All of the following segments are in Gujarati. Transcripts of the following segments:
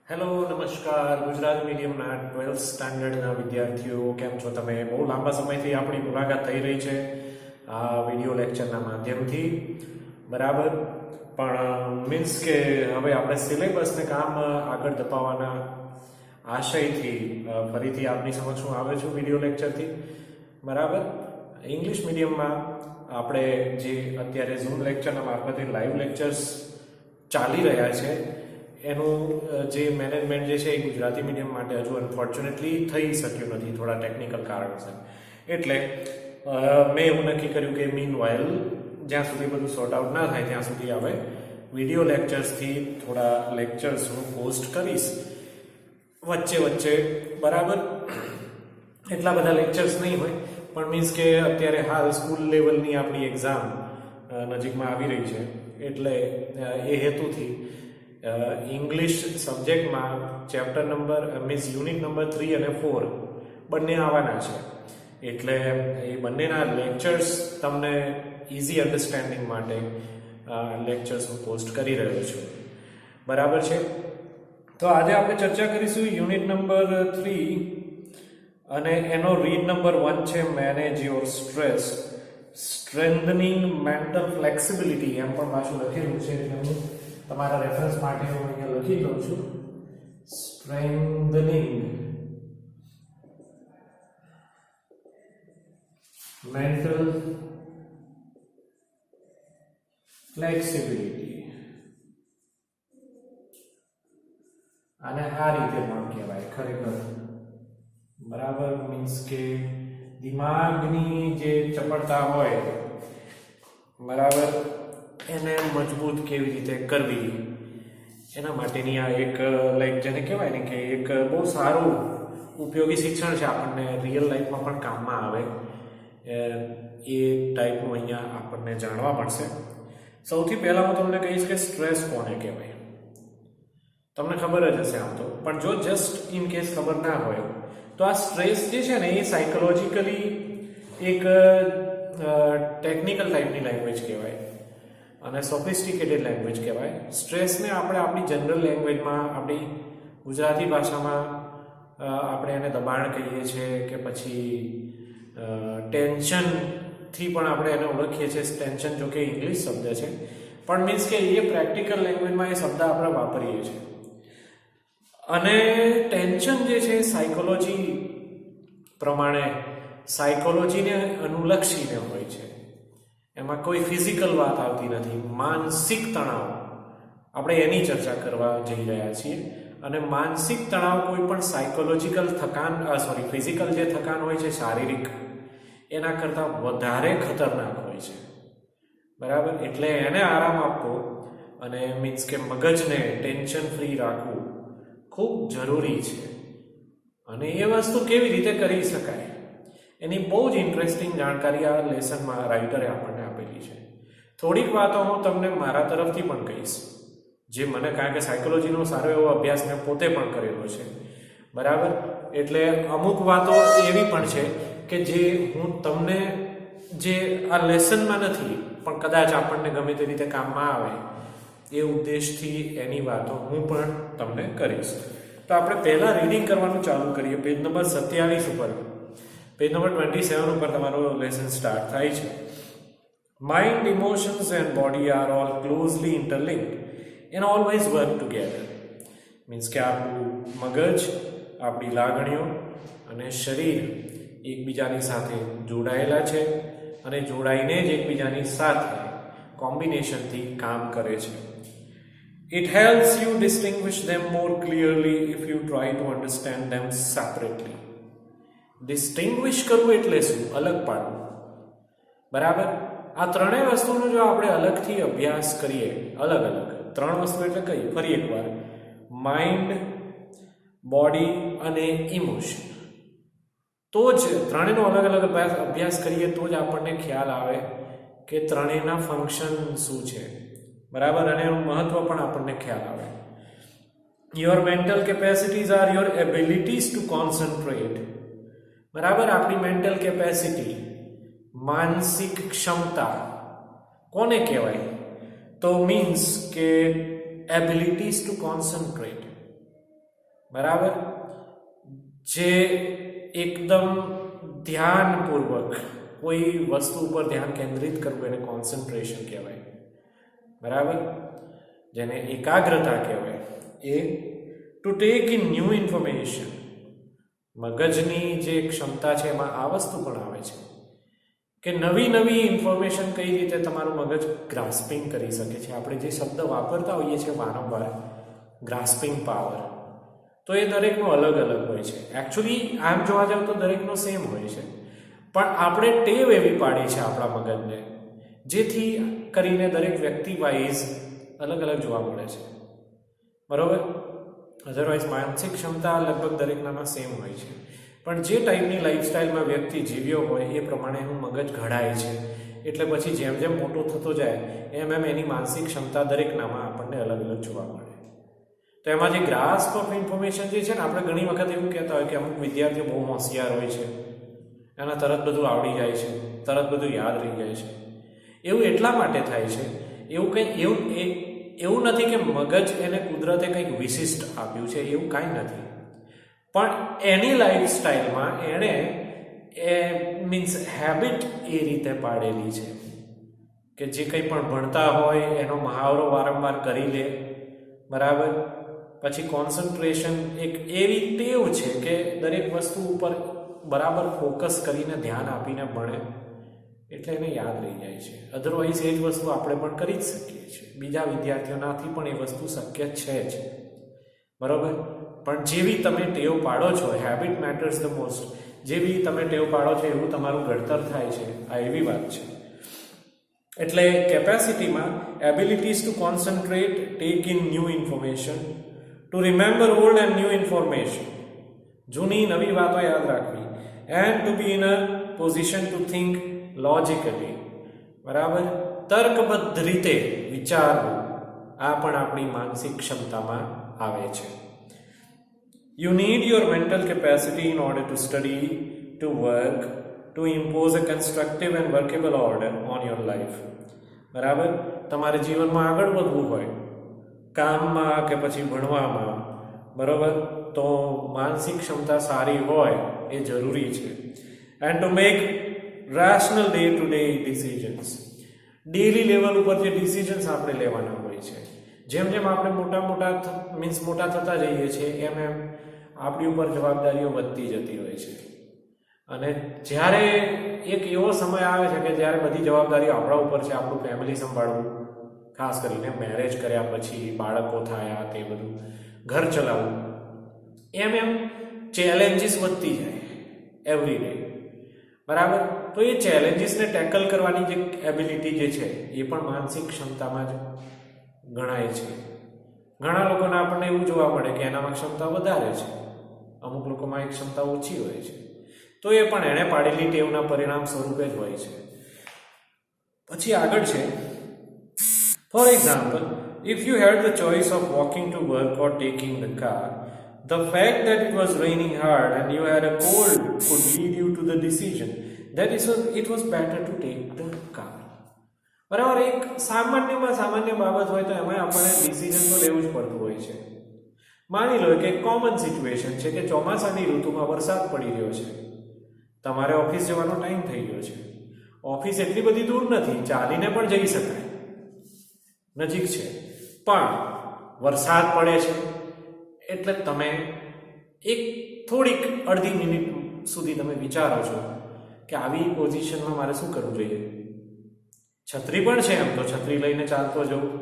હેલો નમસ્કાર ગુજરાત મીડિયમના 12th સ્ટાન્ડર્ડના વિદ્યાર્થીઓ કેમ છો તમે? બહુ લાંબા સમયથી આપણી મુલાકાત થઈ રહી છે આ વિડીયો લેક્ચરના માધ્યમથી, બરાબર. પણ મીન્સ કે હવે આપણે સિલેબસને કામ આગળ ધપાવવાના આશયથી ફરીથી આપની સમક્ષ હું આવ્યો છું વિડીયો લેક્ચરથી, બરાબર. ઇંગ્લિશ મીડિયમમાં આપણે જે અત્યારે ઝૂમ લેક્ચરના મારફતે લાઈવ લેક્ચર્સ ચાલી રહ્યા છે એનું જે મેનેજમેન્ટ જે છે એ ગુજરાતી મીડિયમ માટે હજુ અનફોર્ચ્યુનેટલી થઈ શક્યું નથી, થોડા ટેકનિકલ કારણોસર. એટલે મેં એવું નક્કી કર્યું કે મીન વાઇલ જ્યાં સુધી બધું સોર્ટ આઉટ ના થાય ત્યાં સુધી હવે વિડીયો લેક્ચર્સથી થોડા લેક્ચર્સ હું પોસ્ટ કરીશ વચ્ચે વચ્ચે, બરાબર. એટલા બધા લેક્ચર્સ નહીં હોય પણ મીન્સ કે અત્યારે હાલ સ્કૂલ લેવલની આપણી એક્ઝામ નજીકમાં આવી રહી છે એટલે એ હેતુથી ઇંગ્લિશ સબ્જેક્ટમાં chapter number means unit number 3 અને 4 બંને આવવાના છે. એટલે એ બંનેના લેક્ચર્સ તમને ઇઝી અન્ડરસ્ટેન્ડિંગ માટે લેક્ચર્સ હું પોસ્ટ કરી રહ્યો છું, બરાબર છે. તો આજે આપણે ચર્ચા કરીશું યુનિટ નંબર 3 અને એનો રીડ નંબર 1 છે manage your stress, strengthening mental flexibility, એમ પણ પાછું લખેલું છે એટલે હું તમારા રેફરન્સ માટે હું અહીંયા લખી દઉં છું. સ્ટ્રેન્થનિંગ મેન્ટલ ફ્લેક્સિબિલિટી, અને આ રીતે પણ કહેવાય ખરેખર, બરાબર. મીન્સ કે દિમાગની જે ચપળતા હોય, બરાબર, એને મજબૂત કેવી રીતે કરવી એના માટેની આ એક લાઈક જેને કહેવાય ને કે એક બહુ સારું ઉપયોગી શિક્ષણ છે, આપણને રિયલ લાઈફમાં પણ કામમાં આવે એ ટાઈપનું અહીંયા આપણને જાણવા મળશે. સૌથી પહેલાં હું તમને કહીશ કે સ્ટ્રેસ કોને કહેવાય. તમને ખબર જ હશે આમ તો, પણ જો જસ્ટ ઇન કેસ ખબર ના હોય તો આ સ્ટ્રેસ જે છે ને એ સાયકોલોજીકલી એક ટેકનિકલ ટાઈપની લેંગ્વેજ કહેવાય અને સોફિસ્ટિકેટેડ લેંગ્વેજ કહેવાય. સ્ટ્રેસને આપણે આપણી જનરલ લેંગ્વેજમાં, આપણી ગુજરાતી ભાષામાં આપણે એને દબાણ કહીએ છીએ કે પછી ટેન્શનથી પણ આપણે એને ઓળખીએ છીએ. ટેન્શન જો કે ઇંગ્લિશ શબ્દ છે પણ મીન્સ કે એ પ્રેક્ટિકલ લેંગ્વેજમાં એ શબ્દ આપણે વાપરીએ છીએ. અને ટેન્શન જે છે સાયકોલોજી પ્રમાણે સાયકોલોજીને અનુલક્ષીને હોય છે, એમાં કોઈ ફિઝિકલ વાત આવતી નથી. માનસિક તણાવ આપણે એની ચર્ચા કરવા જઈ રહ્યા છીએ. અને માનસિક તણાવ કોઈ પણ સાયકોલોજીકલ થકાન ફિઝિકલ જે થકાન હોય છે શારીરિક, એના કરતાં વધારે ખતરનાક હોય છે, બરાબર. એટલે એને આરામ આપવો અને મીન્સ કે મગજને ટેન્શન ફ્રી રાખવું ખૂબ જરૂરી છે. અને એ વસ્તુ કેવી રીતે કરી શકાય એની બહુ જ ઇન્ટરેસ્ટિંગ જાણકારી આ લેસનમાં રાઇટરે આપણને આપેલી છે. થોડીક વાતો હું તમને મારા તરફથી પણ કહીશ, જે મને, કારણ કે સાયકોલોજીનો સારો એવો અભ્યાસ મેં પોતે પણ કરેલો છે, બરાબર. એટલે અમુક વાતો એવી પણ છે કે જે હું તમને, જે આ લેસનમાં નથી પણ કદાચ આપણને ગમે તે રીતે કામમાં આવે એ ઉદ્દેશથી એની વાતો હું પણ તમને કરીશ. તો આપણે પહેલાં રીડિંગ કરવાનું ચાલુ કરીએ. પેજ નંબર 27 ઉપર, પેજ નંબર 27 ઉપર તમારો લેસન સ્ટાર્ટ થાય છે. Mind, emotions and body are all closely interlinked and always work together. Means કે આપણું મગજ, આપણી લાગણીઓ અને શરીર એકબીજાની સાથે જોડાયેલા છે અને જોડાઈને જ એકબીજાની સાથે કોમ્બિનેશનથી કામ કરે છે. It helps you distinguish them more clearly if you try to understand them separately. Distinguish કરવું એટલે શું? અલગ પાડવું, બરાબર. આ ત્રણેય વસ્તુનો જો આપણે અલગથી અભ્યાસ કરીએ, અલગ અલગ ત્રણ વસ્તુ એટલે કઈ, ફરી એકવાર, માઇન્ડ, બોડી અને ઇમોશન, તો જ ત્રણેયનો અલગ અલગ અભ્યાસ કરીએ તો જ આપણને ખ્યાલ આવે કે ત્રણેયના ફંક્શન શું છે, બરાબર. અને એનું મહત્વ પણ આપણને ખ્યાલ આવે. Your mental capacities are your abilities to concentrate, બરાબર. આપણી મેન્ટલ કેપેસિટી, માનસિક ક્ષમતા કોને કહેવાય? તો મીન્સ કે એબિલિટીઝ ટુ કોન્સન્ટ્રેટ, બરાબર, જે એકદમ ધ્યાનપૂર્વક કોઈ વસ્તુ ઉપર ધ્યાન કેન્દ્રિત કરવું એને કોન્સન્ટ્રેશન કહેવાય. બરાબર, જેને એકાગ્રતા કહેવાય. એ to take in new information, મગજની જે ક્ષમતા છે એમાં આ વસ્તુ પણ આવે છે કે નવી નવી ઇન્ફોર્મેશન કઈ રીતે તમારું મગજ ગ્રાસ્પિંગ કરી શકે છે. આપણે જે શબ્દ વાપરતા હોઈએ છીએ વારંવાર, ગ્રાસ્પિંગ પાવર, તો એ દરેકનો અલગ અલગ હોય છે. એકચ્યુઅલી આમ જોવા જાવ તો દરેકનો સેમ હોય છે, પણ આપણે ટેવ એવી પાડી છે આપણા મગજને, જેથી કરીને દરેક વ્યક્તિ વાઇઝ અલગ અલગ જોવા મળે છે. બરોબર, અધરવાઇઝ માનસિક ક્ષમતા લગભગ દરેકનામાં સેમ હોય છે, પણ જે ટાઈપની લાઈફસ્ટાઈલમાં વ્યક્તિ જીવ્યો હોય એ પ્રમાણે એનું મગજ ઘડાય છે. એટલે પછી જેમ જેમ મોટો થતો જાય એમ એમ એની માનસિક ક્ષમતા દરેકનામાં આપણને અલગ અલગ જોવા મળે. તો એમાં જે ગ્રાસ્પ ઓફ ઇન્ફોર્મેશન જે છે ને, આપણે ઘણી વખત એવું કહેતા હોય કે અમુક વિદ્યાર્થીઓ બહુ હોશિયાર હોય છે, એના તરત બધું આવડી જાય છે, તરત બધું યાદ રહી જાય છે. એવું એટલા માટે થાય છે, એવું નથી કે મગજ એને કુદરતે કંઈક વિશિષ્ટ આપ્યું છે, એવું કાંઈ નથી, પણ એની લાઈફસ્ટાઈલમાં એણે મીન્સ હેબિટ એ રીતે પાડેલી છે કે જે કંઈ પણ ભણતા હોય એનો મહાવરો વારંવાર કરી લે. બરાબર, પછી કોન્સન્ટ્રેશન એક એવી ટેવ છે કે દરેક વસ્તુ ઉપર બરાબર ફોકસ કરીને ધ્યાન આપીને ભણે એટલે એને યાદ રહી જાય છે. અધરવાઇઝ એ જ વસ્તુ આપણે પણ કરી જ શકીએ છીએ, બીજા વિદ્યાર્થીઓનાથી પણ એ વસ્તુ શક્ય છે જ. બરાબર, પણ જેવી તમે ટેવ પાડો છો, હેબિટ મેટર્સ ધ મોસ્ટ, જેવી તમે ટેવ પાડો છો એવું તમારું ઘડતર થાય છે, આ એવી વાત છે. એટલે કેપેસિટીમાં abilities to concentrate, take in new information, to remember old and new information, જૂની નવી વાતો યાદ રાખવી, and to be in a position to think logically. બરાબર, તર્કબદ્ધ રીતે વિચારવું, આ પણ આપણી માનસિક ક્ષમતામાં આવે છે. You need your mental capacity in order to study, to work, to impose a constructive and workable order on your life. બરાબર, તમારે જીવનમાં આગળ વધવું હોય, કામમાં કે પછી ભણવામાં, બરાબર, તો માનસિક ક્ષમતા સારી હોય એ જરૂરી છે. And to make rational day to day decisions, daily level ઉપર જે ડિસિઝન્સ આપણે લેવાના હોય છે, જેમ જેમ આપણે મોટા થતા જઈએ છીએ એમ એમ આપણી ઉપર જવાબદારીઓ વધતી જતી હોય છે. અને જ્યારે એક એવો સમય આવે છે કે જ્યારે બધી જવાબદારીઓ આપણા ઉપર છે, આપણું ફેમિલી સંભાળવું, ખાસ કરીને મેરેજ કર્યા પછી બાળકો થયા, તે બધું ઘર ચલાવવું, એમ એમ ચેલેન્જીસ વધતી જાય એવરી ડે. બરાબર, તો એ ચેલેન્જીસને ટેકલ કરવાની જે એબિલિટી જે છે એ પણ માનસિક ક્ષમતામાં જ ગણાય છે. ઘણા લોકોને આપણને એવું જોવા મળે કે એનામાં ક્ષમતા વધારે છે, અમુક લોકોમાં એક ક્ષમતા ઓછી હોય છે, તો એ પણ એણે પાડેલી ટેવના પરિણામ સ્વરૂપે જ હોય છે. પછી આગળ છે, for example, if you had the choice of walking to work or taking the car, the fact that it was raining hard and you had a cold could lead you to the decision that it was better to take the car. બરાબર, એક સામાન્યમાં સામાન્ય બાબત હોય તો એમાં આપણને ડિસિઝન તો લેવું જ પડતું હોય છે. માની લો કે કોમન સિચ્યુએશન છે કે ચોમાસાની ઋતુમાં વરસાદ પડી રહ્યો છે, તમારે ઓફિસ જવાનો ટાઈમ થઈ ગયો છે, ઓફિસ એટલી બધી દૂર નથી, ચાલીને પણ જઈ શકાય, નજીક છે, પણ વરસાદ પડે છે એટલે તમે થોડીક અડધી મિનિટ સુધી તમે વિચારો છો કે આવી પોઝિશનમાં મારે શું કરવું જોઈએ. છત્રી પણ છે, એમ તો છત્રી લઈને ચાલતો જવું,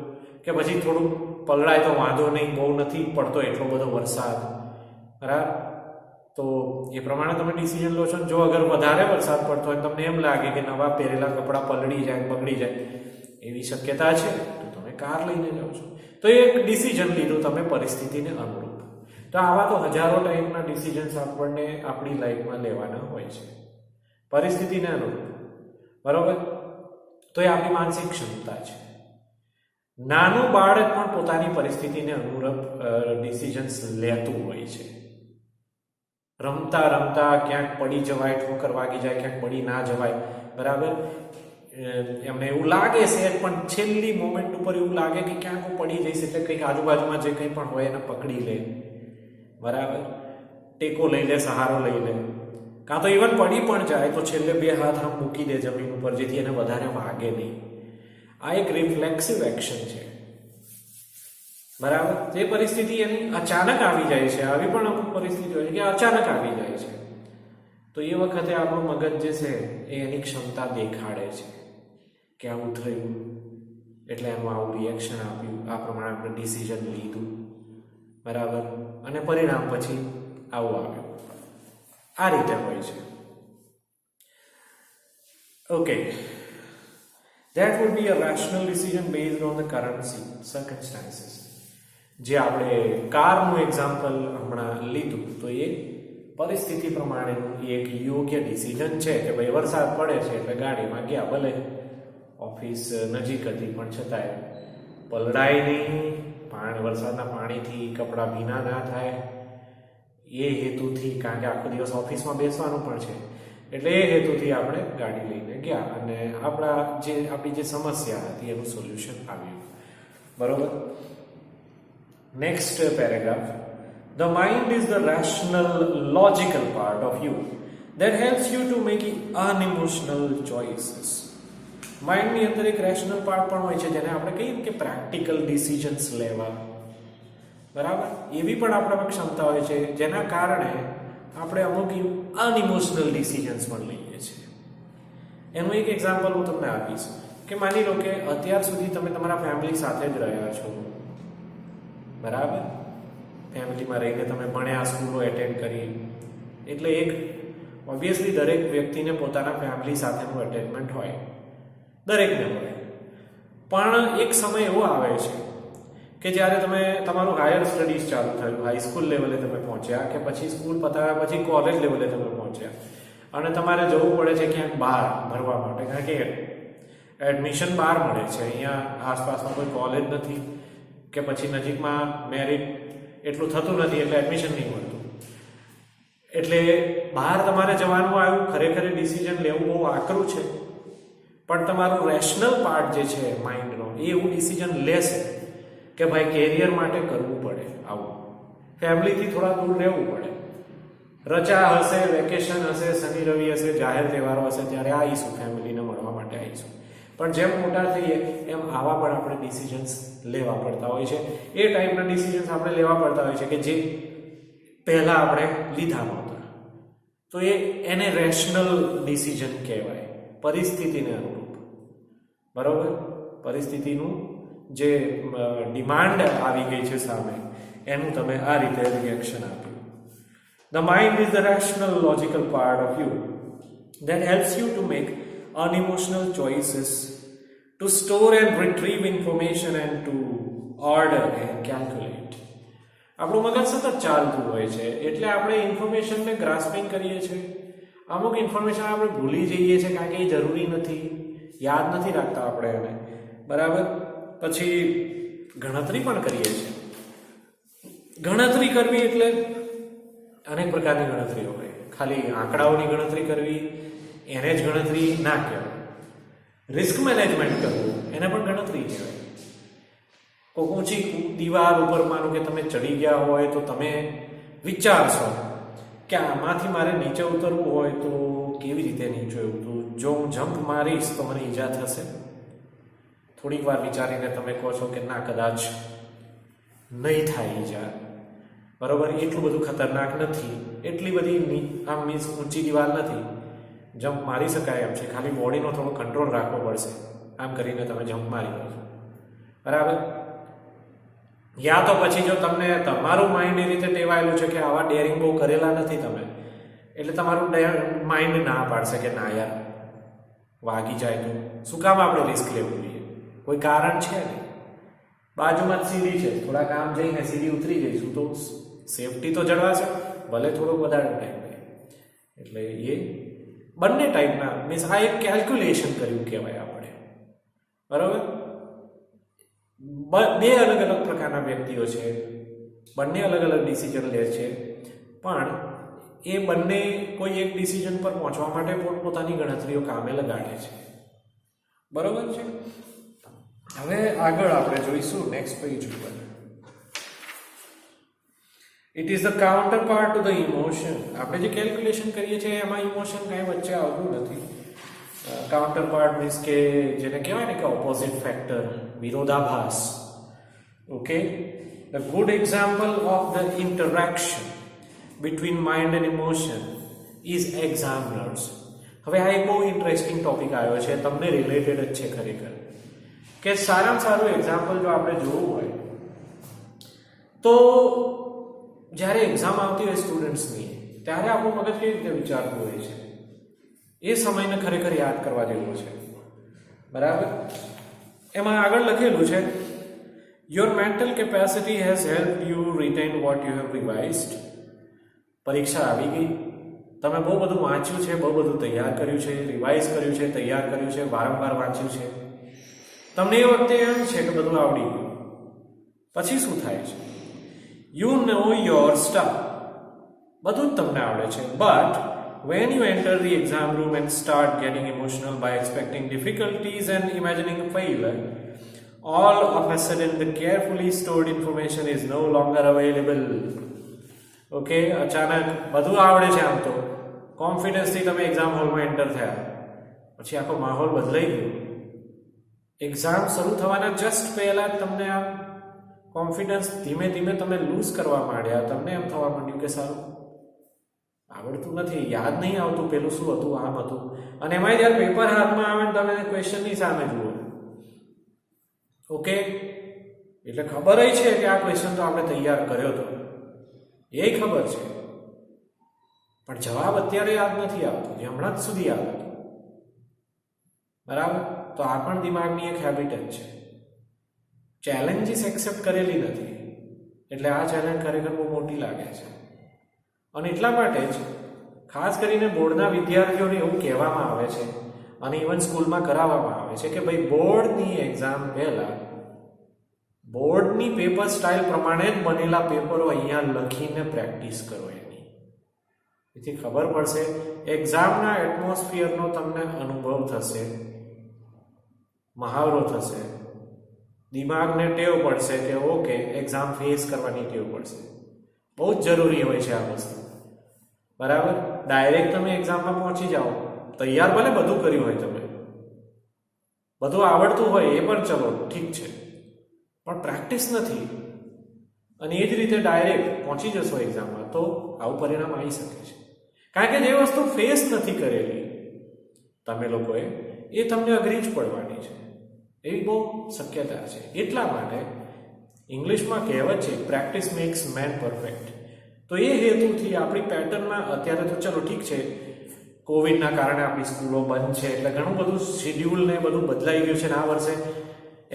કે પછી થોડું પલળાય તો વાંધો નહીં, બહુ નથી પડતો એટલો બધો વરસાદ. બરાબર, તો એ પ્રમાણે તમે ડિસિઝન લો છો. જો અગર વધારે વરસાદ પડતો હોય તમને એમ લાગે કે નવા પહેરેલા કપડાં પલળી જાય, બગડી જાય એવી શક્યતા છે, તો તમે કાર લઈને જાઓ છો. તો એક ડિસિઝન લીધું તમે પરિસ્થિતિને અનુરૂપ. તો આવા તો હજારો ટાઈપના ડિસિઝન્સ આપણને આપણી લાઈફમાં લેવાના હોય છે પરિસ્થિતિને અનુરૂપ. બરોબર, તો એ આપણી માનસિક ક્ષમતા છે. નાનું બાળક પણ પોતાની પરિસ્થિતિને અનુરૂપ ડિસિઝન્સ લેતું હોય છે. રમતા રમતા ક્યાંક પડી જવાય, ઠોકર વાગી જાય, ક્યાંક પડી ના જવાય, બરાબર, એમને એવું લાગે છે, પણ છેલ્લી મોમેન્ટ ઉપર એવું લાગે કે ક્યાંક હું પડી જઈશ, એટલે કંઈક આજુબાજુમાં જે કંઈ પણ હોય એને પકડી લે. બરાબર, ટેકો લઈ લે, સહારો લઈ લે, કાં તો ઇવન પડી પણ જાય તો છેલ્લે બે હાથ આમ મૂકી દે જમીન ઉપર, જેથી એને વધારે વાગે નહીં. આ એક રિફ્લેક્સિવ એક્શન છે. બરાબર, જે પરિસ્થિતિ એની અચાનક આવી જાય છે, આવી પણ અમુક પરિસ્થિતિ હોય છે કે અચાનક આવી જાય છે, તો એ વખતે આપણું મગજ જે છે એ એની ક્ષમતા દેખાડે છે કે આવું થયું એટલે એનું આવું રિએક્શન આપ્યું, આ પ્રમાણે આપણે ડિસિઝન લીધું. બરાબર, અને પરિણામ પછી આવું આવ્યું. આ રીતે હોય છે. Okay, that would be a rational decision based on the current circumstances. જે આપણે કારનું એક્ઝામ્પલ હમણાં લીધું તો એ પરિસ્થિતિ પ્રમાણેનું એક યોગ્ય ડિસિઝન છે કે ભાઈ વરસાદ પડે છે એટલે ગાડીમાં ગયા, ભલે ઓફિસ નજીક હતી પણ છતાંય પલળાય નહીં, વરસાદના પાણીથી કપડાં ભીના ના થાય એ હેતુથી, કારણ કે આખો દિવસ ઓફિસમાં બેસવાનું પણ છે એટલે એ હેતુથી આપણે ગાડી લઈને ગયા અને આપણી જે સમસ્યા હતી એનું સોલ્યુશન આવ્યું. બરોબર. Next paragraph. The mind is the rational, logical part of you that helps you to make unemotional choices. માઇન્ડની અંદર એક રેશનલ પાર્ટ પણ હોય છે જેને આપણે કહીએ કે પ્રેક્ટિકલ ડિસિઝન્સ લેવા. બરાબર, એવી પણ આપણામાં ક્ષમતા હોય છે જેના કારણે આપણે અમુક અનઇમોશનલ ડિસિઝન્સ પણ લઈએ છીએ. એનું એક એક્ઝામ્પલ હું તમને આપીશ કે માની લો કે અત્યાર સુધી તમે તમારા ફેમિલી સાથે જ રહ્યા છો. બરાબર, ફેમિલીમાં રહીને તમે ભણ્યા, સ્કૂલો એટેન્ડ કરી, એટલે એક ઓબ્વિયસલી દરેક વ્યક્તિને પોતાના ફેમિલી સાથેનું અટેચમેન્ટ હોય, દરેકને હોય. પણ એક સમય એવો આવે છે કે જ્યારે તમે તમારું હાયર સ્ટડીઝ ચાલુ થયું, હાઈસ્કૂલ લેવલે તમે પહોંચ્યા કે પછી સ્કૂલ પતાવ્યા પછી કોલેજ લેવલે તમે પહોંચ્યા અને તમારે જવું પડે છે ક્યાંક બહાર ભરવા માટે, કારણ કે એડમિશન બહાર મળે છે. અહીંયા આસપાસમાં કોઈ કોલેજ નથી કે પછી નજીકમાં મેરિટ એટલું થતું નથી એટલે એડમિશન નહીં મળતું, એટલે બહાર તમારે જવાનું આવ્યું. ખરેખર ડિસિઝન લેવું બહુ આકરું છે, પણ તમારું રેશનલ પાર્ટ જે છે માઇન્ડનો એ એવું ડિસિઝન લેશે કે ભાઈ કેરિયર માટે કરવું પડે, આવું ફેમિલીથી થોડા દૂર રહેવું પડે. રજા હશે, વેકેશન હશે, શનિ રવિ હશે, જાહેર તહેવારો હશે ત્યારે આવીશું, ફેમિલીને મળવા માટે આવીશું. પણ જેમ મોટા થઈએ એમ આવા પણ આપણે ડિસિઝન્સ લેવા પડતા હોય છે. એ ટાઈપના ડિસિઝન્સ આપણે લેવા પડતા હોય છે કે જે પહેલા આપણે લીધા નહોતા. તો એને રેશનલ ડિસિઝન કહેવાય, પરિસ્થિતિને અનુરૂપ. બરોબર, પરિસ્થિતિનું જે ડિમાન્ડ આવી ગઈ છે સામે એનું તમે આ રીતે રિએક્શન આપ્યું. The mind is the rational, logical part of you that helps you to make unemotional choices, to store and retrieve information and to order and calculate. આપણું મગજ સતત ચાલતું હોય છે એટલે આપણે ઇન્ફોર્મેશનને ગ્રાસ્પિંગ કરીએ છીએ. અમુક ઇન્ફોર્મેશન આપણે ભૂલી જઈએ છીએ કારણ કે એ જરૂરી નથી, યાદ નથી રાખતા આપણે એને. બરાબર, પછી ગણતરી પણ કરીએ છીએ. ગણતરી કરવી એટલે અનેક પ્રકારની ગણતરીઓ હોય. ખાલી આંકડાઓની ગણતરી કરવી એને જ ગણતરી ના કહેવાય. રિસ્ક મેનેજમેન્ટ કરવું એને પણ ગણતરી કહેવાય. કોઈ ઊંચી દીવાલ ઉપર માનો કે તમે ચડી ગયા હોય તો તમે વિચારશો કે આમાંથી મારે નીચે ઉતરવું હોય તો કેવી રીતે નીચે ઉતરવું, જો હું જમ્પ મારીશ તો મને ઈજા થશે. થોડીક વાર વિચારીને તમે કહો છો કે ના, કદાચ નહીં થાય ઈજા. બરોબર, એટલું બધું ખતરનાક નથી, એટલી બધી આમ મીન્સ ઊંચી દિવાલ નથી, જમ્પ મારી શકાય એમ છે, ખાલી બોડીનો થોડો કંટ્રોલ રાખવો પડશે. આમ કરીને તમે જમ્પ મારી લો છો. બરાબર, યા તો પછી જો તમને તમારું માઇન્ડ એ રીતે ટેવાયેલું છે કે આવા ડેરિંગ બહુ કરેલા નથી તમે, એટલે તમારું માઇન્ડ ના પાડશે કે ના યાર વાગી જાય તો શું કામ આપણે રિસ્ક લેવું જોઈએ, કોઈ કારણ છે નહીં, બાજુમાં જ સીડી છે, થોડા કામ જઈને સીડી ઉતરી જઈશું તો સેફટી તો જળવાશે, ભલે થોડોક વધારે ટાઈમ લે. એટલે એ બંને ટાઈપના મીન્સ આ એક કેલ્ક્યુલેશન કર્યું કહેવાય આપણે. બરાબર, બે અલગ અલગ પ્રકારના વ્યક્તિઓ છે, બંને અલગ અલગ ડિસિઝન લે છે, પણ એ બંને કોઈ એક ડિસિઝન પર પહોંચવા માટે પોતાની ગણતરીઓ કામે લગાડે છે. બરોબર છે. હવે આગળ આપણે જોઈશું નેક્સ્ટ પેજ ઉપર. It is the counter part to the emotion. આપણે જે કેલ્ક્યુલેશન કરીએ છીએ એમાં ઇમોશન કાંઈ વચ્ચે આવતું નથી. કાઉન્ટર પાર્ટ મીન્સ કે જેને કહેવાય ને કે ઓપોઝિટ ફેક્ટર, વિરોધાભાસ. Okay, the good example of the interaction between mind and emotion is examiners. હવે આ એક બહુ ઇન્ટરેસ્ટિંગ ટોપિક આવ્યો છે, તમને રિલેટેડ જ છે ખરેખર, કે સારામાં સારું એક્ઝામ્પલ જો આપણે જોવું હોય તો જ્યારે એક્ઝામ આવતી હોય સ્ટુડન્ટ્સની, ત્યારે આપણું મગજ કેવી રીતે વિચારતું હોય છે એ સમયને ખરેખર યાદ કરવા જેવું છે. બરાબર? એમાં આગળ લખેલું છે, your mental capacity has help you written what you have revised. પરીક્ષા આવી ગઈ, તમે બહુ બધું વાંચ્યું છે, બહુ બધું તૈયાર કર્યું છે, રિવાઇઝ કર્યું છે, તૈયાર કર્યું છે, વારંવાર વાંચ્યું છે, તમને એ વખતે એમ છે કે બધું આવડી ગયું. પછી શું થાય છે? યુ નો યોર સ્ટફ, બધું જ તમને આવડે છે. But when you enter the exam room and start getting emotional by expecting difficulties and imagining a failure, all of a sudden the carefully stored information is no longer available. Okay, અચાનક બધું આવડે છે, આમ તો કોન્ફિડન્સથી તમે એક્ઝામ હોલમાં એન્ટર થયા, પછી આખો માહોલ બદલાઈ ગયો. એક્ઝામ શરૂ થવાના જસ્ટ પહેલા તમને આમ કોન્ફિડન્સ ધીમે ધીમે તમે લૂઝ કરવા માંડ્યા. તમને એમ થવા માંડ્યું કે સારું આવડતું નથી, યાદ નહીં આવતું, પેલું શું હતું, આમ હતું. અને એમાં જ્યારે પેપર હાથમાં આવે ને તમે ક્વેશ્ચનની સામે જુઓ, ઓકે, એટલે ખબર છે કે આ ક્વેશ્ચન તો આપણે તૈયાર કર્યો હતો, એ ખબર છે, પણ જવાબ અત્યારે યાદ નથી આવતો, જે હમણાં જ સુધી યાદ હતું. બરાબર? તો આ પણ દિમાગની એક હેબિટ જ છે. ચેલેન્જીસ એક્સેપ્ટ કરેલી નથી, એટલે આ ચેલેન્જ ખરેખર બહુ મોટી લાગે છે. અને એટલા માટે જ ખાસ કરીને બોર્ડના વિદ્યાર્થીઓને એવું કહેવામાં આવે છે, અને ઇવન સ્કૂલમાં કરાવવામાં આવે છે, કે ભાઈ બોર્ડની એક્ઝામ પહેલા બોર્ડની પેપર સ્ટાઇલ પ્રમાણે જ બનેલા પેપરો અહીંયા લખીને પ્રેક્ટિસ કરો. એથી ખબર પડશે, એક્ઝામના એટમોસ્ફિયરનો તમને અનુભવ થશે, મહાવરો થશે, દિમાગને ટેવ પડશે કે ઓકે એક્ઝામ ફેસ કરવાની ટેવ પડશે. બહુ જ જરૂરી હોય છે આ વસ્તુ. બરાબર? ડાયરેક્ટ તમે એક્ઝામમાં પહોંચી જાઓ, તૈયાર ભલે બધું કર્યું હોય, તમે બધું આવડતું હોય એ પણ ચલો ઠીક છે, પણ પ્રેક્ટિસ નથી, અને એ જ રીતે ડાયરેક્ટ પહોંચી જશો એક્ઝામમાં, તો આવું પરિણામ આવી શકે છે. કારણ કે જે વસ્તુ ફેસ નથી કરેલી તમે લોકોએ, એ તમને અઘરી જ પડવાની છે, એવી બહુ શક્યતા છે. એટલા માટે ઇંગ્લિશમાં કહેવત છે, પ્રેક્ટિસ મેક્સ મેન પરફેક્ટ. તો એ હેતુથી આપણી પેટર્નમાં અત્યારે તો ચલો ઠીક છે, કોવિડના કારણે આપણી સ્કૂલો બંધ છે, એટલે ઘણું બધું શેડ્યુલ ને બધું બદલાઈ ગયું છે. આ વર્ષે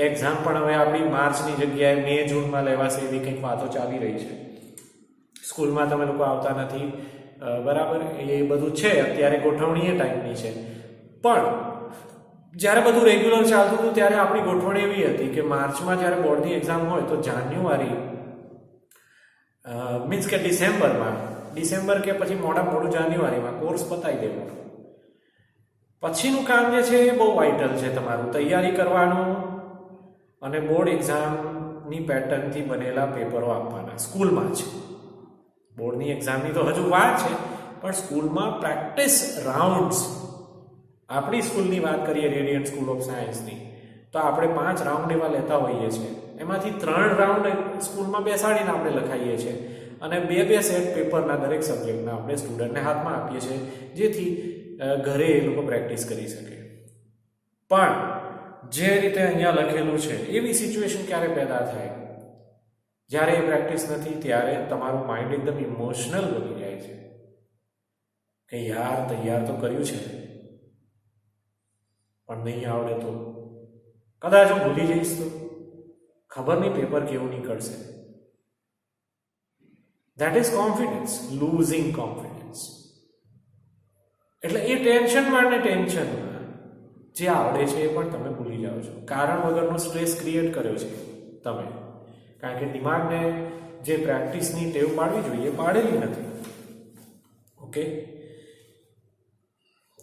એક્ઝામ પણ હવે આપણી માર્ચની જગ્યાએ મે જૂનમાં લેવાશે એવી કંઈક વાતો ચાલી રહી છે. સ્કૂલમાં તમે લોકો આવતા નથી, બરાબર, એ બધું છે. અત્યારે ગોઠવણી એ ટાઈપની છે, પણ જ્યારે બધું રેગ્યુલર ચાલતું હતું ત્યારે આપણી ગોઠવણી એવી હતી કે માર્ચમાં જ્યારે બોર્ડની એક્ઝામ હોય તો જાન્યુઆરી મીન્સ કે ડિસેમ્બર કે પછી મોડું જાન્યુઆરીમાં કોર્સ પતાવી દેવાનો. પછીનું કામ જે છે એ બહુ વાઇટલ છે, તમારું તૈયારી કરવાનું અને બોર્ડ એક્ઝામની પેટર્નથી બનેલા પેપરો આપવાના સ્કૂલમાં જ. બોર્ડની એક્ઝામની તો હજુ વાર છે, પણ સ્કૂલમાં પ્રેક્ટિસ રાઉન્ડ્સ. આપણી સ્કૂલની વાત કરીએ, રેડિયન્ટ સ્કૂલ ઓફ સાયન્સની, તો આપણે 5 રાઉન્ડ એવા લેતા હોઈએ છીએ. એમાંથી 3 રાઉન્ડ સ્કૂલમાં બેસાડીને આપણે લખાઈએ છીએ, અને 2 સેટ પેપરના દરેક સબ્જેક્ટના આપણે સ્ટુડન્ટને હાથમાં આપીએ છીએ, જેથી ઘરે એ લોકો પ્રેક્ટિસ કરી શકે. પણ જે રીતે અહીંયા લખેલું છે એવી સિચ્યુએશન ક્યારે પેદા થાય, જ્યારે એ પ્રેક્ટિસ નથી, ત્યારે તમારું માઇન્ડ એકદમ ઇમોશનલ બની જાય છે કે યાર તૈયાર તો કર્યું છે, પણ નહીં આવડે તો, કદાચ હું ભૂલી જઈશ તો, ખબર નહીં પેપર કેવું નીકળશે. That is confidence, losing confidence. એટલે એ ટેન્શનમાં જે આવડે છે એ પણ તમે ભૂલી જાઓ છો. કારણ વગરનો સ્ટ્રેસ ક્રિએટ કર્યો છે તમે, કારણ કે દિમાગને જે પ્રેક્ટિસની ટેવ પાડવી જોઈએ પાડેલી નથી. ઓકે,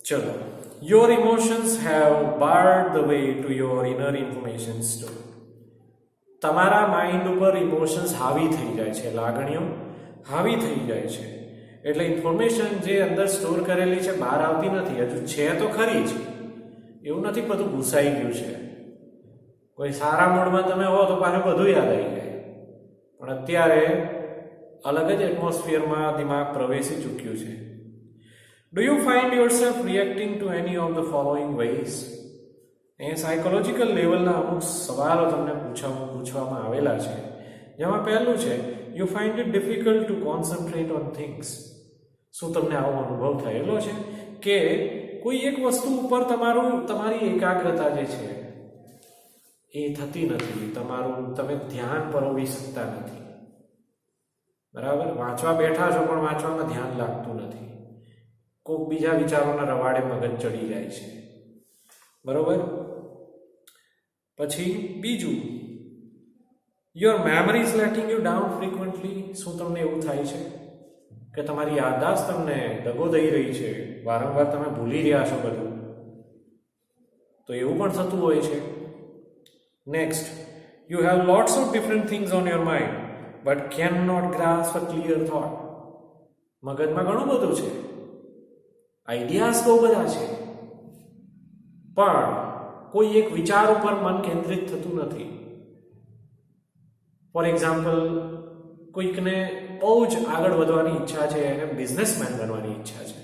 ચલો. Your emotions have barred the way to your inner information store. તમારા માઇન્ડ ઉપર ઇમોશન્સ હાવી થઈ જાય છે, લાગણીઓ હાવી થઈ જાય છે. એટલે ઇન્ફોર્મેશન જે અંદર સ્ટોર કરેલી છે બહાર આવતી નથી. હજુ છે તો ખરી જ, એવું નથી બધું ઘૂસાઈ ગયું છે. કોઈ સારા મૂડમાં તમે હો તો પાછું બધું યાદ આવી જાય, પણ અત્યારે અલગ જ એટમોસ્ફિયરમાં દિમાગ પ્રવેશી ચૂક્યું છે. Do you find yourself reacting to any of the following ways? એ સાયકોલોજીકલ લેવલના અમુક સવાલો તમને પૂછવામાં આવેલા છે, જેમાં પહેલું છે, you find it difficult to concentrate on things. શું તમને આવો અનુભવ થયેલો છે કે કોઈ એક વસ્તુ ઉપર તમારી એકાગ્રતા જે છે એ થતી નથી, તમે ધ્યાન પરોવી શકતા નથી? બરાબર, વાંચવા બેઠા છો પણ વાંચવામાં ધ્યાન લાગતું નથી, કોઈક બીજા વિચારોના રવાડે મગજ ચડી જાય છે. બરોબર. પછી બીજું, your memory is letting you down frequently. શું તમને એવું થાય છે કે તમારી યાદદાસ્ત તમને દગો દઈ રહી છે, વારંવાર તમે ભૂલી રહ્યા છો બધું? તો એવું પણ થતું હોય છે. Next, you have lots of different things on your mind but can not grasp a clear thought. મગજમાં ઘણું બધું છે, આઈડિયાઝ બહુ બધા છે, પણ કોઈ એક વિચાર ઉપર મન કેન્દ્રિત થતું નથી. ફોર એક્ઝામ્પલ, કોઈકને બહુ જ આગળ વધવાની ઈચ્છા છે, એને બિઝનેસમેન બનવાની ઈચ્છા છે,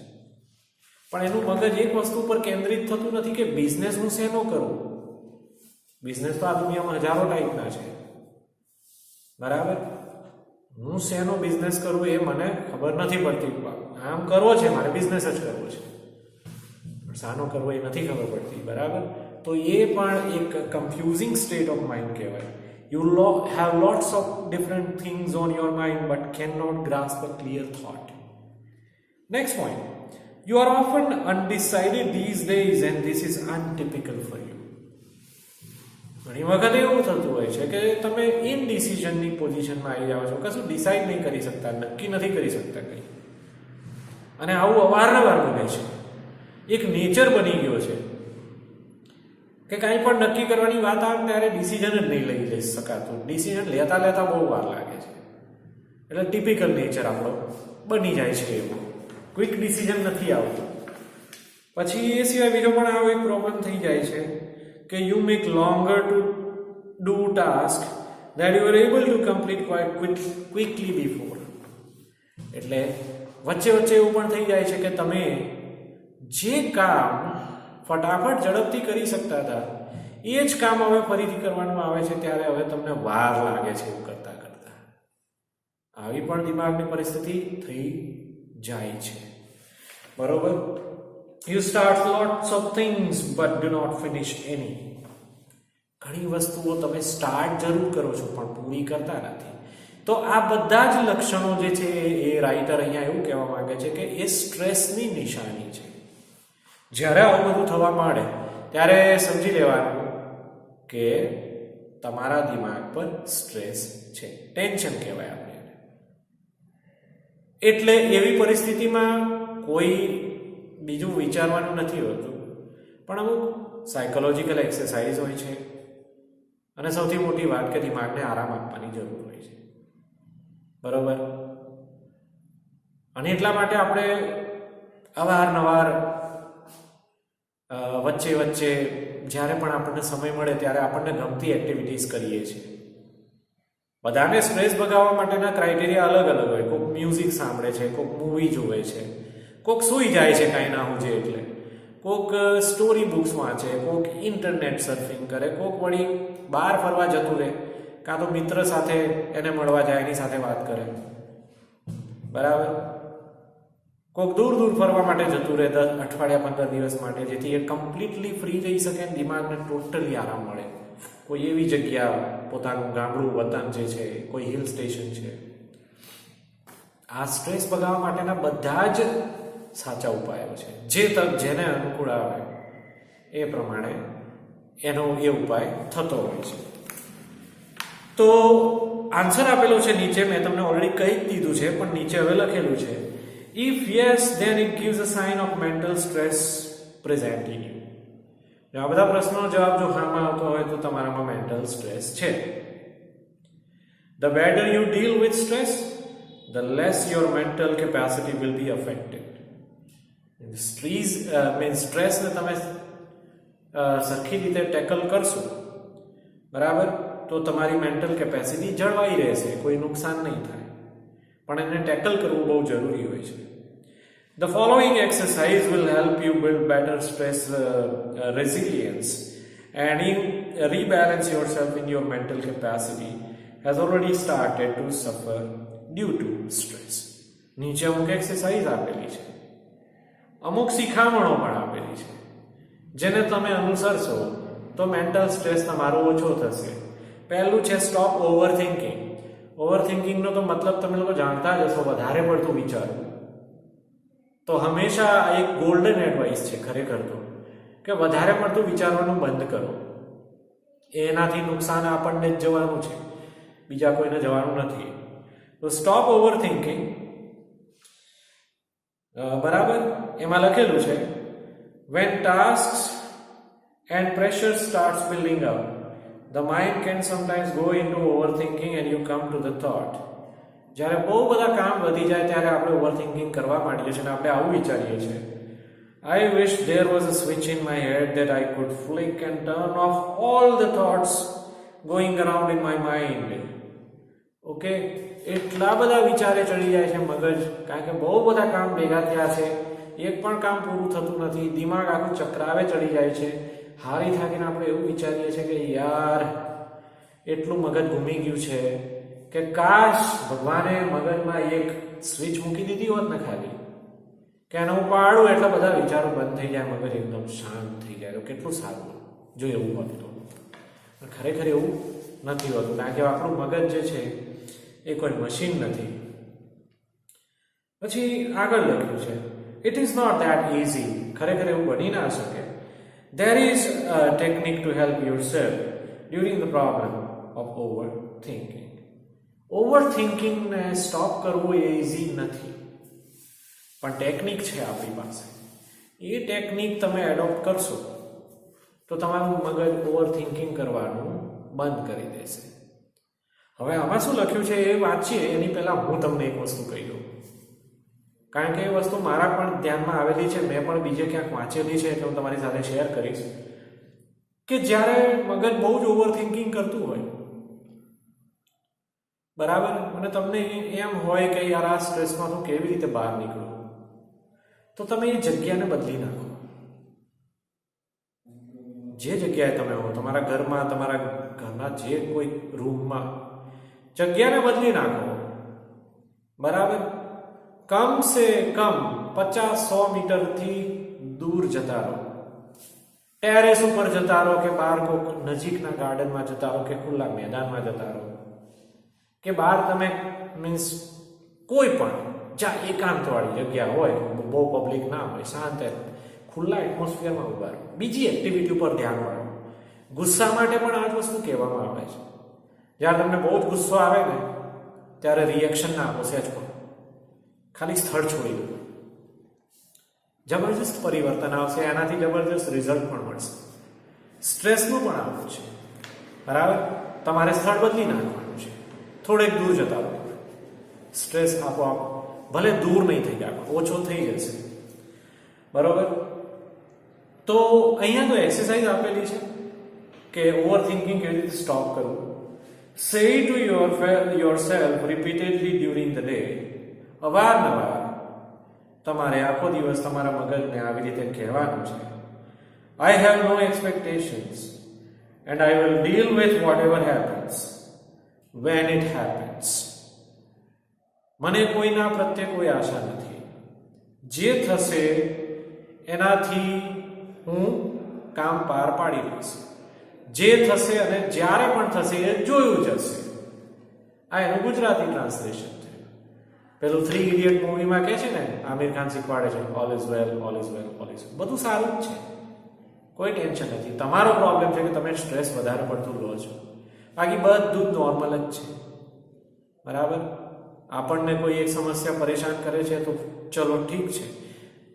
પણ એનું મગજ એક વસ્તુ પર કેન્દ્રિત થતું નથી કે બિઝનેસ હું શેનો કરું. બિઝનેસ તો આ દુનિયામાં હજારો ટાઈપના છે, બરાબર. હું શેનો બિઝનેસ કરું એ મને ખબર નથી પડતી. આમ કરવો છે મારે, બિઝનેસ જ કરવો છે, પણ શાનો કરવો એ નથી ખબર પડતી. બરાબર. તો એ પણ એક કન્ફ્યુઝિંગ સ્ટેટ ઓફ માઇન્ડ કહેવાય. You have lots of different things on your mind but cannot grasp a clear thought. Next point, you are often undecided these days and this is untypical for you. ઘણી વખત એવું થતું હોય છે કે તમે ઇનડિસિઝનની પોઝિશનમાં આવી જાઓ છો, કશું ડિસાઇડ નહીં કરી શકતા, નક્કી નથી કરી શકતા કંઈ. અને આવું અવારનવાર બને છે, એક નેચર બની ગયો છે કે કાંઈ પણ નક્કી કરવાની વાત આવે ત્યારે ડિસિઝન જ નહીં લઈ શકાતું. ડિસિઝન લેતા બહુ વાર લાગે છે. એટલે ટિપિકલ નેચર આપણો બની જાય છે એવું, ક્વિક ડિસિઝન નથી આવતું. પછી એ સિવાય બીજો પણ આવો એક પ્રોબ્લેમ થઈ જાય છે કે you make longer to do task that you are able to complete quickly before. એટલે વચ્ચે એવું પણ થઈ જાય છે કે તમે જે કામ ફટાફટ ઝડપથી કરી શકતા હતા એ જ કામ હવે ફરીથી કરવાનું આવે છે ત્યારે હવે તમને વાર લાગે છે એવું કરતા. આવી પણ દિમાગની પરિસ્થિતિ થઈ જાય છે. બરોબર. You start lots of things but do not finish any. ઘણી વસ્તુઓ તમે સ્ટાર્ટ જરૂર કરો છો પણ પૂરી કરતા નથી. તો આ બધા જ લક્ષણો જે છે એ રાઇટર અહીંયા એવું કહેવા માંગે છે કે એ સ્ટ્રેસની નિશાની છે. જ્યારે આવું બધું થવા માંડે ત્યારે સમજી લેવાનું કે તમારા દિમાગ પર સ્ટ્રેસ છે, ટેન્શન કહેવાય આપણે. એટલે એવી પરિસ્થિતિમાં કોઈ બીજું વિચારવાનું નથી હોતું, પણ અમુક સાયકોલોજીકલ એક્સરસાઇઝ હોય છે, અને સૌથી મોટી વાત કે દિમાગને આરામ આપવાની જરૂર હોય છે. બરોબર. અને એટલા માટે આપણે અવારનવાર વચ્ચે જ્યારે પણ આપણને સમય મળે ત્યારે આપણને ગમતી એક્ટિવિટીઝ કરીએ છીએ. બધાને સ્ટ્રેસ ભગાવવા માટેના ક્રાઇટેરિયા અલગ હોય. કોઈક મ્યુઝિક સાંભળે છે, કોઈક મૂવી જોવે છે, કોઈક સૂઈ જાય છે કાંઈ ના હું એટલે, કોઈક સ્ટોરી બુક્સ વાંચે, કોઈક ઇન્ટરનેટ સર્ફિંગ કરે, કોઈક વળી બહાર ફરવા જતું રહે, કાં તો મિત્ર સાથે એને મળવા જાય, એની સાથે વાત કરે. બરાબર. કોઈક દૂર ફરવા માટે જતું રહે 10 અઠવાડિયા 15 દિવસ માટે, જેથી એ કમ્પ્લીટલી ફ્રી થઈ શકે, દિમાગને ટોટલી આરામ મળે. કોઈ એવી જગ્યા, પોતાનું ગામડું વતન જે છે, કોઈ હિલ સ્ટેશન છે. આ સ્ટ્રેસ ભગાવવા માટેના બધા જ સાચા ઉપાયો છે. જેને અનુકૂળ આવે એ પ્રમાણે એનો એ ઉપાય થતો હોય છે. તો આન્સર આપેલો છે નીચે, મેં તમને ઓલરેડી કહી જ દીધું છે, પણ નીચે હવે લખેલું છે, if yes then it gives a sign of mental stress present in you. આ બધા પ્રશ્નોનો જવાબ જો હામાં આવતો હોય તો તમારામાં મેન્ટલ સ્ટ્રેસ છે. The better you deal with stress, the less your mental capacity will be affected. Stress ને તમે સરખી રીતે ટેકલ કરશો, બરાબર, તો તમારી મેન્ટલ કેપેસિટી જળવાઈ રહેશે, કોઈ નુકસાન નહીં થાય, પણ એને ટેકલ કરવું બહુ જરૂરી હોય છે. The following exercise will help you build better stress resilience and rebalance yourself in your mental capacity has already started to suffer due to stress. નીચે અમુક એક્સરસાઇઝ આપેલી છે, અમુક શિખામણો પણ આપેલી છે, જેને તમે અનુસરશો તો મેન્ટલ સ્ટ્રેસ તમારો ઓછો થશે. પહેલું છે સ્ટોપ ઓવર થિંકિંગ. ઓવર થિંકિંગનો તો મતલબ તમે લોકો જાણતા જ હશો, વધારે પડતું વિચારવું. તો હંમેશા એક ગોલ્ડન એડવાઇસ છે ખરેખર તો, કે વધારે પડતું વિચારવાનું બંધ કરો. એનાથી નુકસાન આપણને જ જવાનું છે, બીજા કોઈને જવાનું નથી. તો સ્ટોપ ઓવર થિંકિંગ, બરાબર, એમાં લખેલું છે when tasks and pressure starts building up, the mind can sometimes go into overthinking and you come to the thought. જ્યારે બહુ બધા કામ વધી જાય ત્યારે આપણે ઓવરથિંકિંગ કરવા માંડીએ છીએ અને આપણે આવું વિચારીએ છીએ, I wish there was a switch in my head that I could flick and turn off all the thoughts going around in my mind. Okay, એટલા બધા વિચારે ચડી જાય છે મગજ, કારણ કે બહુ બધા કામ ભેગા થયા છે, એક પણ કામ પૂરું થતું નથી, દિમાગ આખું ચક્રાવે ચડી જાય છે. હારી થાકીને આપણે એવું વિચારીએ છીએ કે યાર એટલું મગજ ઘૂમી ગયું છે કે કાશ ભગવાને મગજમાં એક સ્વિચ મૂકી દીધી હોત ને ખાલી, કે એને હું પાડું એટલે બધા વિચારો બંધ થઈ જાય, મગજ એકદમ શાંત થઈ જાય, તો કેટલું સારું જો એવું હોત તો. પણ ખરેખર એવું નથી હોતું, કારણ કે આપણું મગજ જે છે એ કોઈ મશીન નથી. પછી આગળ લખ્યું છે it is not that easy. ખરેખર એવું બની ના શકે. There is a technique to help yourself during the problem of overthinking. Overthinking ને સ્ટોપ કરવું એ ઇઝી નથી, પણ ટેકનિક છે આપણી પાસે. એ ટેકનિક તમે એડોપ્ટ કરશો તો તમારું મગજ ઓવરથિંકિંગ કરવાનું બંધ કરી દેશે. હવે આમાં શું લખ્યું છે એ વાંચીએ એની પહેલા હું તમને એક વસ્તુ કહી દઉં, કારણ કે એ વસ્તુ મારા પણ ધ્યાનમાં આવેલી છે, મેં પણ બીજે ક્યાંક વાંચેલી છે, એટલે હું તમારી સાથે શેર કરીશ. કે જ્યારે મગજ બહુ જ ઓવરથિંકિંગ કરતું હોય, બરાબર, અને તમને એમ હોય કે યાર આ સ્ટ્રેસમાં હું કેવી રીતે બહાર નીકળું, તો તમે એ જગ્યાને બદલી નાખો. જે જગ્યાએ તમે હો, તમારા ઘરમાં, તમારા ઘરના જે કોઈ રૂમમાં, જગ્યાને બદલી નાખો, બરાબર. કમ સે કમ 50-100 મીટરથી દૂર જતા રહો. ટેરેસ ઉપર જતા રહો, કે બહાર કોઈક નજીકના ગાર્ડનમાં જતા રહો, કે ખુલ્લા મેદાનમાં જતા રહો, કે બહાર તમે મીન્સ કોઈ પણ જ્યાં એકાંતવાળી જગ્યા હોય, બહુ પબ્લિક ના હોય, શાંત ખુલ્લા એટમોસ્ફિયરમાં ઉભા રહો. બીજી એક્ટિવિટી ઉપર ધ્યાન વાળો. ગુસ્સા માટે પણ આ જ વસ્તુ કહેવામાં આવે છે. જ્યારે તમને બહુ જ ગુસ્સો આવે ને ત્યારે રિએક્શન ના આપો, સહેજ પણ ખાલી સ્થળ છોડી દો, જબરજસ્ત પરિવર્તન આવશે, એનાથી જબરજસ્ત રિઝલ્ટ પણ મળશે. સ્ટ્રેસનું પણ આવું છે, બરાબર. તમારે સ્થળ બદલી નાખવાનું છે, થોડેક દૂર જતા રહો. સ્ટ્રેસ આપોઆપ ભલે દૂર નહીં થઈ જાય, ઓછો થઈ જશે, બરોબર. તો અહીંયા તો એક્સરસાઇઝ આપેલી છે કે ઓવર થિંકિંગ કેવી રીતે સ્ટોપ કરવું. Say to yourself repeatedly during the day. અવારનવાર તમારે આખો દિવસ તમારા મગજને આવી રીતે કહેવાનું છે, I have no expectations and I will deal with whatever happens when it happens. મને કોઈના પ્રત્યે કોઈ આશા નથી, જે થશે એનાથી હું કામ પાર પાડી લઈશ. જે થશે અને જ્યારે પણ થશે એ જોયું જશે. આ એનું ગુજરાતી ટ્રાન્સલેશન છે. પેલું 3 ઇડિયટ મૂવીમાં કહે છે ને, આમિર ખાન શીખવાડે છે all is well, all is well, all is well. બધું સારું જ છે, કોઈ ટેન્શન નથી. તમારો પ્રોબ્લેમ છે કે તમે સ્ટ્રેસ વધારે પડતું લો છો, બાકી બધું જ નોર્મલ જ છે, બરાબર. આપણને કોઈ એક સમસ્યા પરેશાન કરે છે તો ચલો ઠીક છે,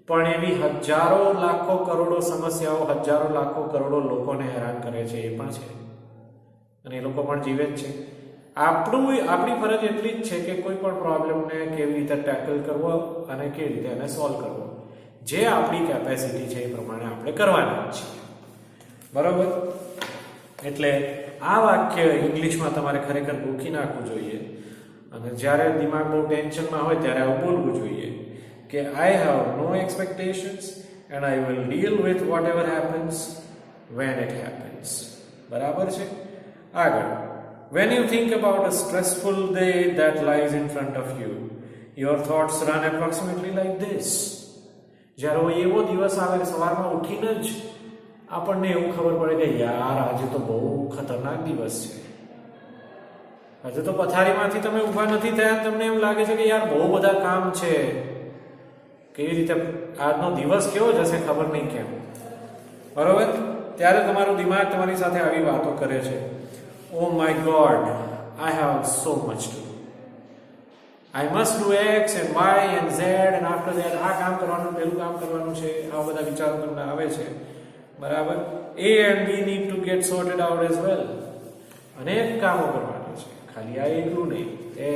પણ એવી હજારો લાખો કરોડો સમસ્યાઓ હજારો લાખો કરોડો લોકોને હેરાન કરે છે, એ પણ છે, અને એ લોકો પણ જીવે જ છે. આપણી ફરજ એટલી જ છે કે કોઈ પણ પ્રોબ્લેમને કેવી રીતે ટેકલ કરવો અને કેવી રીતે એને સોલ્વ કરવો, જે આપણી કેપેસિટી છે એ પ્રમાણે આપણે કરવાના છીએ. બરોબર? એટલે આ વાક્ય ઇંગ્લિશમાં તમારે ખરેખર ગોખી નાખવું જોઈએ અને જ્યારે દિમાગ બહુ ટેન્શનમાં હોય ત્યારે આવું બોલવું જોઈએ કે I have no expectations and I will deal with whatever happens when it happens. બરાબર છે? આગળ, when you think about a stressful day that lies in front of you, your thoughts run approximately like this. જ્યારે એવો દિવસ આવે કે સવારમાં ઉઠીને જ આપણને એવું ખબર પડે કે યાર આજે તો બહુ ખતરનાક દિવસ છે, હજુ તો પથારીમાંથી તમે ઊભા નથી થયા, તમને એમ લાગે છે કે યાર બહુ બધા કામ છે, કેવી રીતે આજનો દિવસ કેવો જશે ખબર નહીં કેમ. બરોબર? ત્યારે તમારું દિમાગ તમારી સાથે આવી વાતો કરે છે. Oh my God, I have so much to do. I must do X and Y and Z and after that આ કામ કરવાનું, પેલું કામ કરવાનું છે. આવા બધા વિચારો તમને આવે છે. બરાબર? A and B need to get sorted out as well. અનેક કામો કરવાના છે, ખાલી આ એકલું નહીં.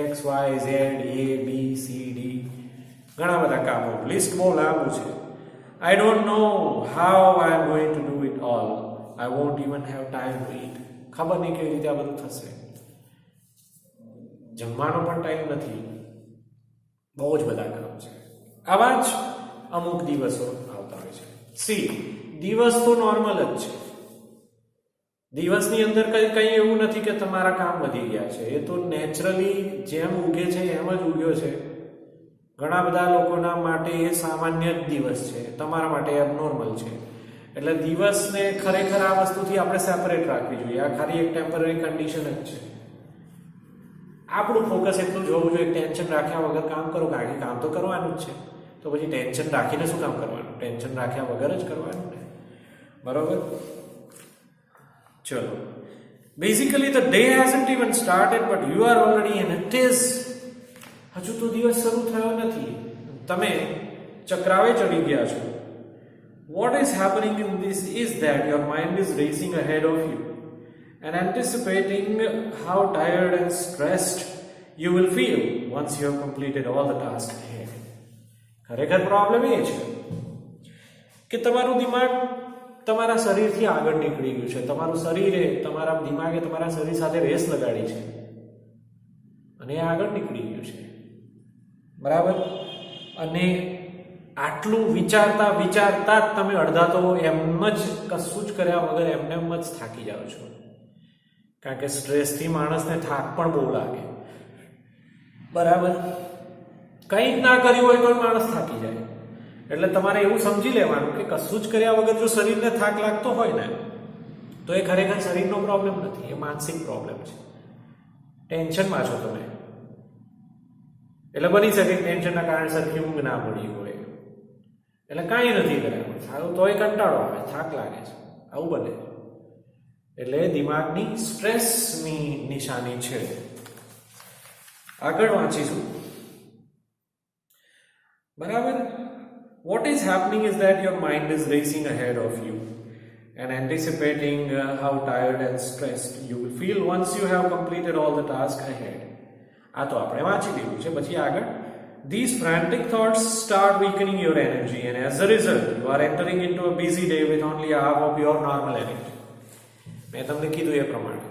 X, Y, Z, A, B, C, D ઘણા બધા કામો, લિસ્ટ બહુ લાંબુ છે. I don't know how I am going to do it all. I won't even have time to eat. ખબર નહીં કેવી રીતે આ બધું થશે. જમવાનો પણ ટાઈમ નથી, બહુ જ બધા કામ છે. આવા જ અમુક દિવસો આવતા હોય છે. સી, દિવસ તો નોર્મલ જ છે. દિવસની અંદર કંઈ એવું નથી કે તમારા કામ વધી ગયા છે. એ તો નેચરલી જેમ ઉગે છે એમ જ ઉગ્યો છે. ઘણા બધા લોકોના માટે એ સામાન્ય જ દિવસ છે, તમારા માટે એબનોર્મલ છે. એટલે દિવસને ખરેખર આ વસ્તુથી આપણે સેપરેટ રાખવી જોઈએ. આ ખાલી એક ટેમ્પરરી કન્ડિશન જ છે. આપણું ફોકસ એટલું જ હોવું જોઈએ, ટેન્શન રાખ્યા વગર કામ કરો, કારણ કે કામ તો કરવાનું જ છે. તો પછી ટેન્શન રાખીને શું કામ કરવાનું? ટેન્શન રાખ્યા વગર જ કરવાનું ને. બરોબર? ચલો, basically the day hasn't even started but you are already in it. હજુ તો દિવસ શરૂ થયો નથી, તમે ચક્રાવે ચડી ગયા છો. What is happening in this is that your mind is racing ahead of you and anticipating how tired and stressed you will feel once you have completed all the tasks ahead. ખરેખર પ્રોબ્લેમ એ છે કે તમારું દિમાગ તમારા શરીરથી આગળ નીકળી ગયું છે. તમારું શરીરે, તમારા દિમાગે તમારા શરીર સાથે રેસ લગાડી છે અને એ આગળ નીકળી ગયું છે. બરાબર? અને આટલું વિચારતા વિચારતા જ તમે અડધા તો એમ જ કશું જ કર્યા વગર એમને એમ જ થાકી જાઓ છો. કારણ કે સ્ટ્રેસથી માણસને થાક પણ બહુ લાગે. બરાબર? કંઈ જ ના કર્યું હોય તો માણસ થાકી જાય. એટલે તમારે એવું સમજી લેવાનું કે કશું જ કર્યા વગર જો શરીરને થાક લાગતો હોય ને તો એ ખરેખર શરીરનો પ્રોબ્લેમ નથી, એ માનસિક પ્રોબ્લેમ છે. ટેન્શનમાં છો તમે, એટલે બની શકે ટેન્શનના કારણે સરખી ઊંઘ ના પડી હોય, એટલે કાંઈ નથી કર્યા સારું તોય કંટાળો આવે, થાક લાગે છે, આવું બને. એટલે દિમાગની સ્ટ્રેસની નિશાની છે. આગળ વાંચીશું. બરાબર? What is happening is that your mind is racing ahead of you and anticipating how tired and stressed you will feel once you have completed all the tasks ahead. આ તો આપણે વાંચી લીધું છે. પછી આગળ, these frantic thoughts start weakening your energy and as a result you are entering into a busy day with only half of your normal energy. મેં તમને કીધું એ પ્રમાણે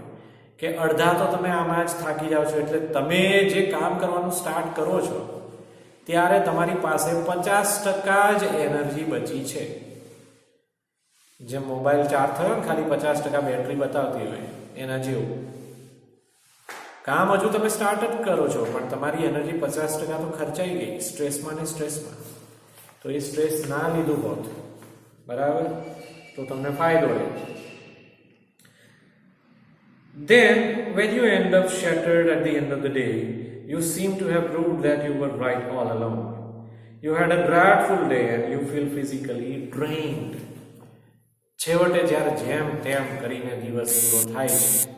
કે અડધા તો તમે આમાં જ થાકી જાઓ છો. એટલે તમે જે કામ કરવાનું સ્ટાર્ટ કરો છો ત્યારે તમારી પાસે 50% જ એનર્જી બચી છે. જેમ મોબાઈલ ચાર્જ થયો ને ખાલી 50% બેટરી બતાવતી હોય એના જેવું. કામ હજુ તમે સ્ટાર્ટ જ કરો છો પણ તમારી એનર્જી 50% તો ખર્ચાઈ ગઈ સ્ટ્રેસમાં ને સ્ટ્રેસમાં. તો એ સ્ટ્રેસ ના લીધું હોત, બરાબર, તો તમને ફાયદો રહે. Then when you end up shattered at the end of the day, you seem to have proved that you were right all along. You had a dreadful day and you feel physically drained. છેવટે જ્યારે જેમ તેમ કરીને દિવસ પૂરો થાય છે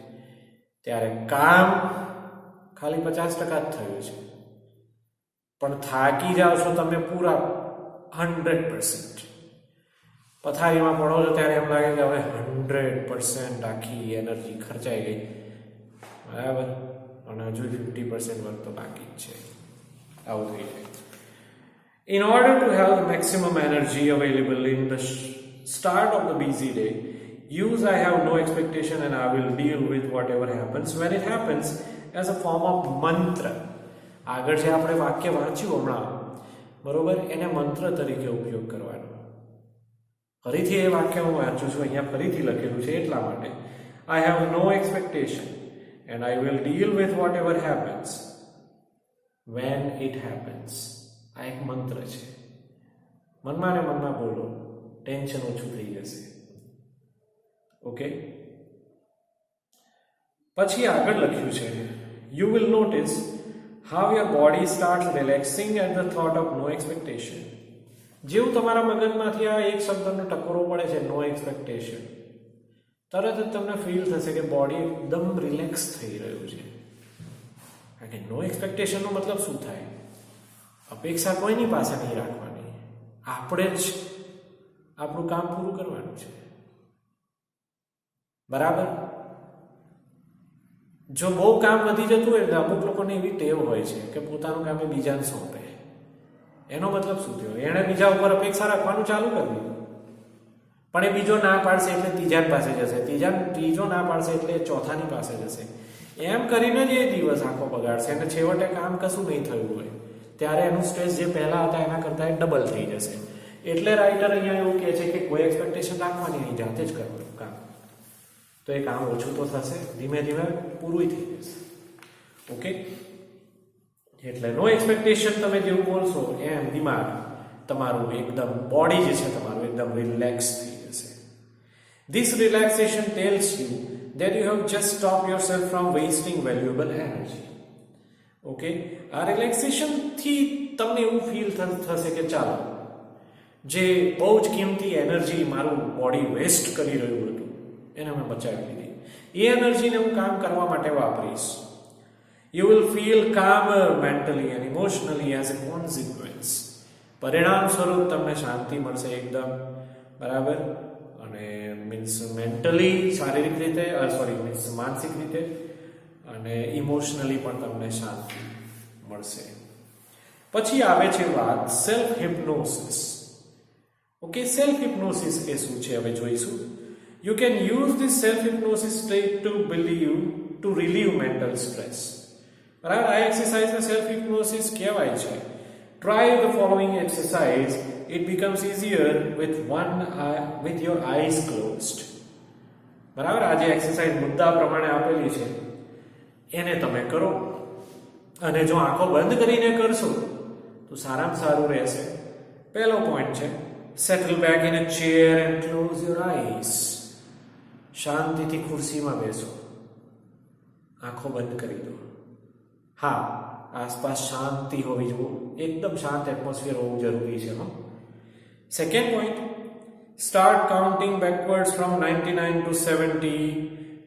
ત્યારે કામ ખાલી 50% જ થયું છે પણ થાકી જાઓ છો તમે પૂરા 100%. પથારીમાં પડો છો ત્યારે એમ લાગે કે હવે 100% આખી એનર્જી ખર્ચાઈ ગઈ. બરાબર? અને હજુ 50% વર્ક તો બાકી જ છે. આવું થઈ જાય. In order to have the maximum energy available in the start of the busy day, use I have no expectation and I will deal with whatever happens when it happens as a form of mantra. આગળ જે આપણે વાક્ય વાંચ્યું હમણાં, બરોબર, એને મંત્ર તરીકે ઉપયોગ કરવાનો. ફરીથી એ વાક્ય હું વાંચું છું, અહીંયા ફરીથી લખેલું છે એટલા માટે. I have no expectation and I will deal with whatever happens when it happens. આ એક મંત્ર છે. મનમાં ને મનમાં બોલો, ટેન્શન ઓછું થઈ જશે. ઓકે, પછી આગળ લખ્યું છે, you will notice how your body starts relaxing at the thought of no expectation. જેવું તમારા મગજમાંથી આ એક શબ્દનો ટકોરો પડે છે, નો એક્સપેક્ટેશન, તરત જ તમને ફીલ થશે કે બોડી એકદમ રિલેક્સ થઈ રહ્યું છે. કારણ કે નો એક્સપેક્ટેશનનો મતલબ શું થાય? અપેક્ષા કોઈની પાસે નહીં રાખવાની, આપણે જ આપણું કામ પૂરું કરવાનું છે. બરાબર? જો બહુ કામ વધી જતું હોય, અમુક લોકોને એવી ટેવ હોય છે કે પોતાનું કામ એ બીજાને સોંપે. એનો મતલબ શું થયો? એણે બીજા ઉપર અપેક્ષા રાખવાનું ચાલુ કરી દીધું, પણ એ બીજો ના પાડશે એટલે ત્રીજા પાસે જશે, ત્રીજો ના પાડશે એટલે ચોથાની પાસે જશે. એમ કરીને જ એ દિવસ આખો બગાડશે અને છેવટે કામ કશું નહીં થયું હોય ત્યારે એનું સ્ટ્રેસ જે પહેલા હતા એના કરતાં ડબલ થઈ જશે. એટલે રાઇટર અહીંયા એવું કહે છે કે કોઈ એક્સપેક્ટેશન રાખવાની નહીં, જાતે જ કરવાનું કામ. તો એ કામ ઓછું તો થશે, ધીમે ધીમે પૂરું થઈ જશે. ઓકે, એટલે નો એક્સપેક્ટેશન તમે જેવું બોલશો એમ દિમાગ તમારું એકદમ, બોડી જે છે તમારું એકદમ રિલેક્સ થઈ જશે. This relaxation tells you that you have just stopped yourself from wasting valuable energy. Okay, આ રિલેક્સેશન થી તમને એવું ફીલ થશે કે ચાલો, જે બહુ જ કિંમતી એનર્જી મારું બોડી વેસ્ટ કરી રહ્યું હતું એને મેં બચાવી લીધી. એ એનર્જીને હું કામ કરવા માટે વાપરીશ. You will feel calmer mentally and emotionally as a consequence. પરિણામ સ્વરૂપ તમને શાંતિ મળશે એકદમ, બરાબર, અને મીન્સ મેન્ટલી, શારીરિક રીતે, મીન્સ માનસિક રીતે, અને ઇમોશનલી પણ તમને શાંતિ મળશે. પછી આવે છે વાત સેલ્ફ હિપ્નોસિસ. ઓકે, સેલ્ફ હિપ્નોસિસ એ શું છે હવે જોઈશું. You can use this self hypnosis state to relieve mental stress. બરાબર, આ એક્સરસાઇઝને સેલ્ફ હિપ્નોસિસ કહેવાય છે. Try the following exercise. It becomes easier with your eyes closed. બરાબર, આ જે એક્સરસાઇઝ મુદ્દા પ્રમાણે આપેલી છે એને તમે કરો, અને જો આંખો બંધ કરીને કરશો તો સારામાં સારું રહેશે. પહેલો પોઈન્ટ છે, settle back in a chair and close your eyes. શાંતિથી ખુરશીમાં બેસો, આંખો બંધ કરી દો. હા, આસપાસ શાંતિ હોવી જોઈએ, એકદમ શાંત એટમોસ્ફિયર હોવું જરૂરી છે. Second point, start counting backwards from 99 to 70.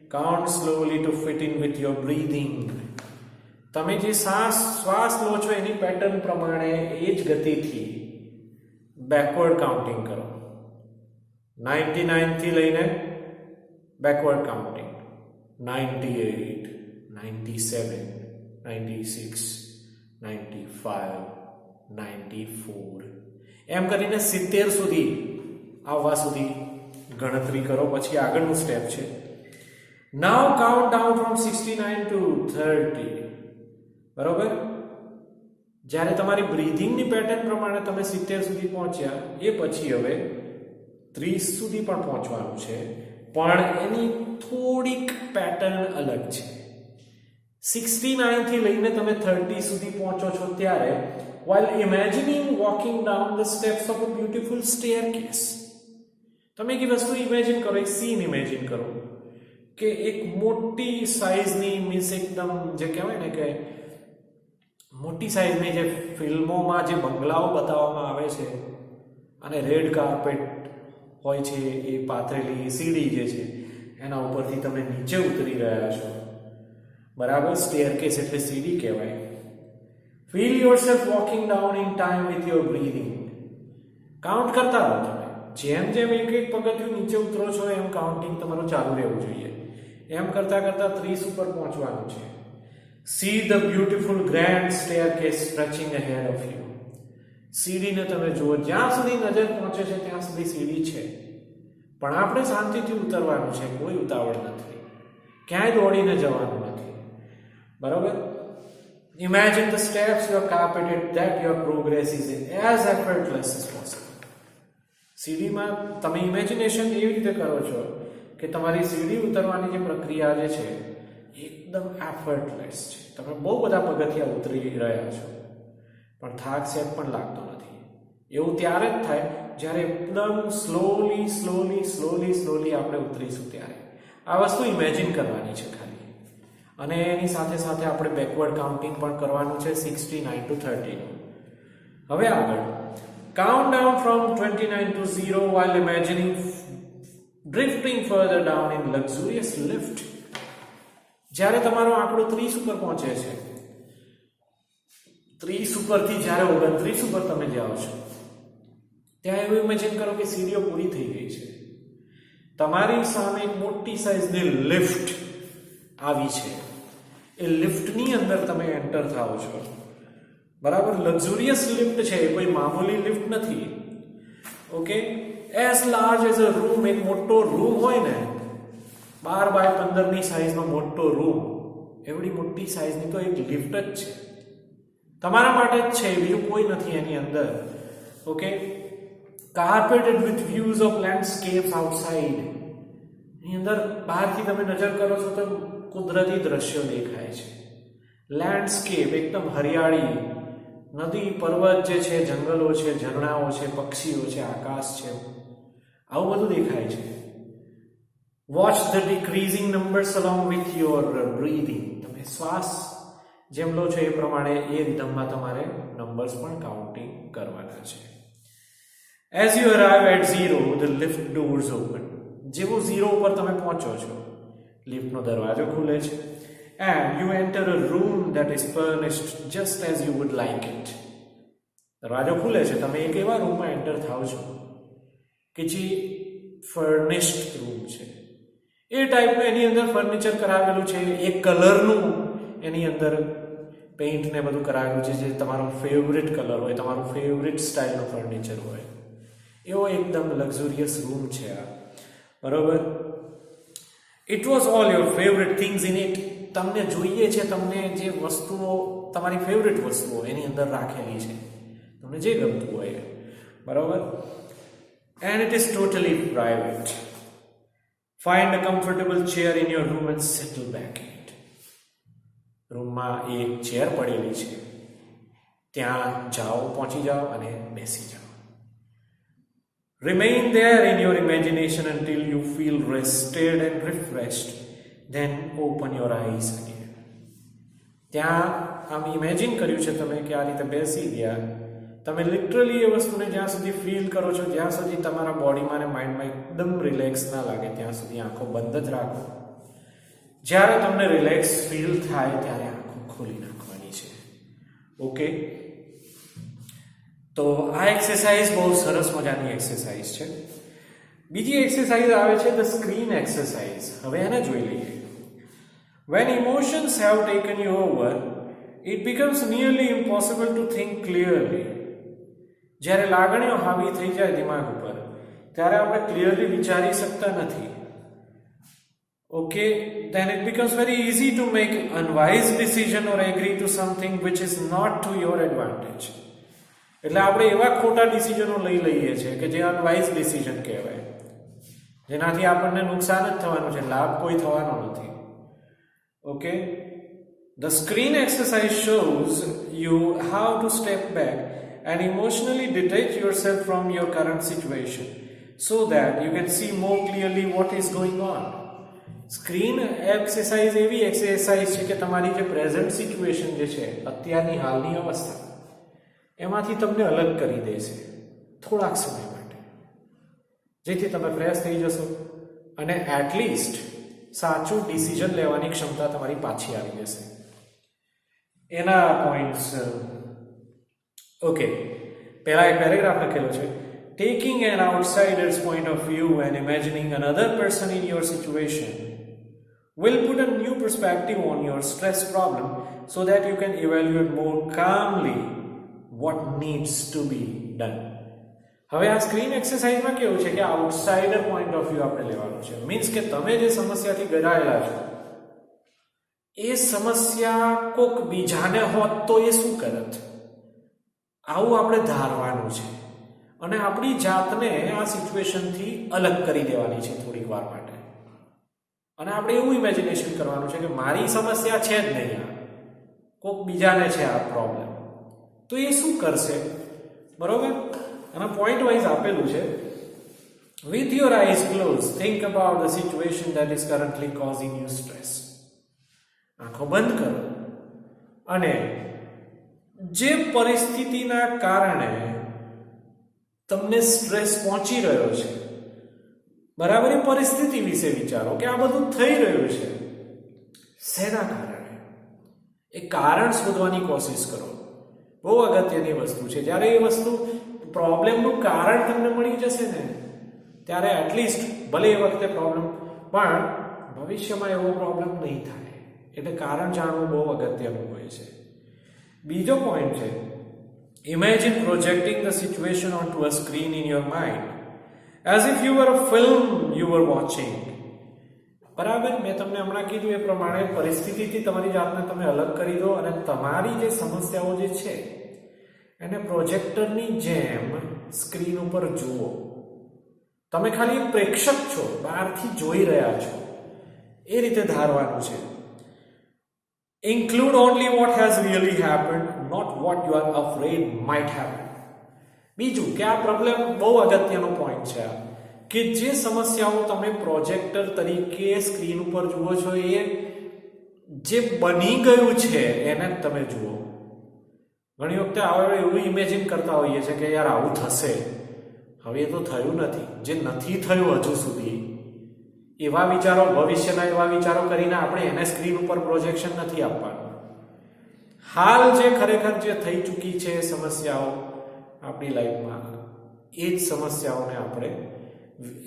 Count slowly to fit in with your breathing. તમે જે શ્વાસ લો છો એની પેટર્ન પ્રમાણે એ જ ગતિથી બેકવર્ડ કાઉન્ટિંગ કરો. 99 થી લઈને બેકવર્ડ કાઉન્ટિંગ, 98, 97, 96, 95, 94 એમ કરીને 70 સુધી આવવા સુધી ગણતરી કરો. પછી આગળનું સ્ટેપ છે, નાઉ કાઉન્ટ ડાઉન ફ્રોમ 69 to 30. બરોબર, જ્યારે તમારી બ્રીધિંગની પેટર્ન પ્રમાણે તમે 70 સુધી પહોંચ્યા, એ પછી હવે 30 સુધી પણ પહોંચવાનું છે, પણ એની થોડીક પેટર્ન અલગ છે. 69 થી લઈને તમે 30 સુધી પહોંચો છો ત્યારે, while imagining walking down the steps of a beautiful staircase, તમે એક વસ્તુ ઇમેજિન કરો, એક સીન ઇમેજિન કરો કે એક મોટી સાઇઝની, મીન્સ એકદમ જે કહેવાય ને કે મોટી સાઇઝની જે ફિલ્મોમાં જે બંગલાઓ બતાવવામાં આવે છે અને રેડ કાર્પેટ હોય છે એ પાથરેલી સીડી જે છે એના ઉપરથી તમે નીચે ઉતરી રહ્યા છો. બરાબર, સ્ટેરકેસ એટલે સીડી કહેવાય. Feel yourself walking down in time with your breathing. Count કરતા રહો તમે, જેમ જેમ એક એક પગથિયું નીચે ઉતરો છો એમ કાઉન્ટિંગ તમારું ચાલુ રહેવું જોઈએ. એમ કરતા કરતા 30 ઉપર પહોંચવાનું છે. See the beautiful grand staircase stretching ahead of you. સીડીને તમે જુઓ, જ્યાં સુધી નજર પહોંચે છે ત્યાં સુધી સીડી છે, પણ આપણે શાંતિથી ઉતરવાનું છે, કોઈ ઉતાવળ નથી, ક્યાંય દોડીને જવાનું નથી. બરોબર? Imagine the steps you are carpeted, that your progress is as effortless as possible. સીડીમાં તમે ઇમેજિનેશન એવી રીતે કરો છો કે તમારી સીડી ઉતરવાની જે પ્રક્રિયા જે છે એકદમ એફર્ટલેસ છે. તમે બહુ બધા પગથિયા ઉતરી રહ્યા છો પણ થાક સેટ પણ લાગતો નથી. એવું ત્યારે જ થાય જ્યારે એકદમ સ્લોલી આપણે ઉતરીશું ત્યારે. આ વસ્તુ ઇમેજિન કરવાની છે ખાલી. અને એની સાથે સાથે આપણે બેકવર્ડ કાઉન્ટિંગ પણ કરવાનું છે 69 to 30 નું. હવે આગળ count down from 29 to 0 while imagining drifting further down in luxurious lift. જ્યારે તમારો આંકડો 30 ઉપર પહોંચે છે, 30 ઉપરથી જ્યારે 29 ઉપર તમે જાઓ છો ત્યાં એવું ઇમેજિન કરો કે સીડીઓ પૂરી થઈ ગઈ છે, તમારી સામે એક મોટી સાઈઝની લિફ્ટ આવી છે, એ લિફ્ટની અંદર તમે એન્ટર થાઓ છો. બરાબર? લક્ઝુરિયસ લિફ્ટ છે, કોઈ મામૂલી લિફ્ટ નથી. Okay, as large as a room. એક મોટો રૂમ હોય ને, 12 બાય 15 ની સાઈઝનો મોટો રૂમ, એવડી મોટી સાઈઝની તો એક લિફ્ટ જ છે, તમારા માટે જ છે, બીજું કોઈ નથી એની અંદર. Okay, carpeted with views of landscapes outside. એની અંદર બહારથી તમે નજર કરો છો તો કુદરતી દ્રશ્યો દેખાય છે, લેન્ડસ્કેપ એકદમ હરિયાળી, નદી પર્વત જે છે, જંગલો છે, ઝરણાઓ છે, પક્ષીઓ છે, આકાશ છે, આવું બધું દેખાય છે. Watch the decreasing numbers along with your breathing. તમે શ્વાસ જેમ લો છો એ પ્રમાણે એ રિધમમાં તમારે નંબર્સ પણ કાઉન્ટિંગ કરવાના છે. As you arrive at 0 the lift doors open. જેવું 0 ઉપર તમે પહોંચો છો, લિફ્ટનો દરવાજો ખુલે છે, and you enter a room that is furnished just as you would like it. દરવાજો ખુલે છે, તમે એક એવા રૂમમાં એન્ટર થાઓ છો કે જે ફર્નિશ્ડ રૂમ છે, એ ટાઈપનું એની અંદર ફર્નિચર કરાવેલું છે, એક કલરનું એની અંદર પેઇન્ટ ને બધું કરાવેલું છે, જે તમારો ફેવરિટ કલર હોય, તમારું ફેવરિટ સ્ટાઇલનું ફર્નિચર હોય, એવો એકદમ લક્ઝુરિયસ રૂમ છે આ. બરોબર? It was all your favourite things in it. તમને જોઈએ છે, તમને જે વસ્તુઓ, તમારી ફેવરિટ વસ્તુઓ એની અંદર રાખેલી છે, તમને જે ગમતું હોય. બરોબર? And it is totally private. Find a comfortable chair in your room and settle back in it. રૂમમાં એક ચેર પડેલી છે, ત્યાં જાઓ, પહોંચી જાઓ અને બેસી જાઓ. Remain there in your imagination until you feel rested and refreshed. Then open your eyes again. ત્યાં આમ ઇમેજિન કર્યું છે તમે કે આ રીતે બેસી ગયા, તમે લિટરલી એ વસ્તુને જ્યાં સુધી ફીલ કરો છો, જ્યાં સુધી તમારા બોડીમાં અને માઇન્ડમાં એકદમ રિલેક્સ ના લાગે ત્યાં સુધી આંખો બંધ જ રાખો. જ્યારે તમને રિલેક્સ ફીલ થાય ત્યારે આંખો ખોલી નાખવાની છે. ઓકે, તો આ એક્સરસાઇઝ બહુ સરસ મજાની એક્સરસાઇઝ છે. બીજી એક્સરસાઇઝ આવે છે ધ સ્ક્રીન એક્સરસાઇઝ. હવે એને જોઈ લઈએ. When emotions have taken you over, it becomes nearly impossible to think clearly. જ્યારે લાગણીઓ હાવી થઈ જાય દિમાગ ઉપર, ત્યારે આપણે ક્લિયરલી વિચારી શકતા નથી. Okay, then it becomes very easy to make unwise decision or agree to something which is not to your advantage. એટલે આપણે એવા ખોટા ડિસિઝનો લઈ લઈએ છીએ કે જે અનવાઇઝ ડિસિઝન કહેવાય, જેનાથી આપણને નુકસાન જ થવાનું છે, લાભ કોઈ થવાનો નથી. Okay, the screen exercise shows you how to step back and emotionally detach yourself from your current situation so that you can see more clearly what is going on. Screen exercise એવી એક્સરસાઇઝ છે કે તમારી જે પ્રેઝન્ટ સિચ્યુએશન જે છે, અત્યારની હાલની અવસ્થા, એમાંથી તમને અલગ કરી દે છે થોડાક સમય માટે, જેથી તમે ફ્રેશ થઈ જશો અને એટલીસ્ટ સાચું ડિસિઝન લેવાની ક્ષમતા તમારી પાછી આવી જશે. એના પોઈન્ટ્સ. ઓકે, પહેલા એક પેરેગ્રાફ લખેલો છે. Taking an outsider's point of view and imagining another person in your situation will put a new perspective on your stress problem so that you can evaluate more calmly what needs to be done. હવે આ સ્ક્રીન એક્સરસાઇઝમાં કેવું છે કે આઉટસાઇડર પોઈન્ટ ઓફ વ્યૂ આપણે લેવાનું છે. મીન્સ કે તમે જે સમસ્યાથી ઘેરાયેલા છો એ સમસ્યા કોક બીજાને હોત તો એ શું કરત, આવું આપણે ધારવાનું છે અને આપણી જાતને આ સિચ્યુએશનથી અલગ કરી દેવાની છે થોડીક વાર માટે. અને આપણે એવું ઇમેજિનેશન કરવાનું છે કે મારી સમસ્યા છે જ નહીં, આ કોક બીજાને છે આ પ્રોબ્લેમ, તો એ શું કરશે. બરોબર. અને પોઈન્ટ વાઇઝ આપેલું છે. With your eyes closed, think about the situation that is currently causing you stress. આંખો બંધ કરો અને જે પરિસ્થિતિના કારણે તમને સ્ટ્રેસ પહોંચી રહ્યો છે, બરાબર, એ પરિસ્થિતિ વિશે વિચારો કે આ બધું થઈ રહ્યું છે શેના કારણે. એ કારણ શોધવાની કોશિશ કરો. બહુ અગત્યની વસ્તુ છે. જ્યારે એ વસ્તુ પ્રોબ્લેમનું કારણ તમને મળી જશે ને ત્યારે એટલીસ્ટ ભલે એ વખતે પ્રોબ્લેમ પણ ભવિષ્યમાં એવો પ્રોબ્લેમ નહીં થાય. એટલે કારણ જાણવું બહુ અગત્યનું હોય છે. બીજો પોઈન્ટ છે, imagine projecting the situation onto a screen in your mind as if you were a film you were watching. બરાબર. મેં તમને હમણાં કીધું એ પ્રમાણે પરિસ્થિતિથી તમારી જાતને તમે અલગ કરી દો અને તમારી જે સમસ્યાઓ જે છે એને પ્રોજેક્ટરની જેમ સ્ક્રીન ઉપર જુઓ. તમે ખાલી પ્રેક્ષક છો, બહારથી જોઈ રહ્યા છો, એ રીતે ધારવાનું છે. Include only what has really happened, not what you are afraid might happen. બીજું કે આ પ્રોબ્લેમ બહુ અગત્યનો પોઈન્ટ છે કે જે સમસ્યાઓ તમે પ્રોજેક્ટર તરીકે સ્ક્રીન ઉપર જુઓ છો એ જે બની ગયું છે એને જ તમે જુઓ. ઘણી વખતે આપણે એવું ઇમેજિન કરતા હોઈએ છીએ કે યાર આવું થશે, હવે એ તો થયું નથી. જે નથી થયું હજુ સુધી એવા વિચારો, ભવિષ્યના એવા વિચારો કરીને આપણે એને સ્ક્રીન ઉપર પ્રોજેક્શન નથી આપવાનું. હાલ જે ખરેખર જે થઈ ચૂકી છે સમસ્યાઓ આપણી લાઈફમાં, એ જ સમસ્યાઓને આપણે,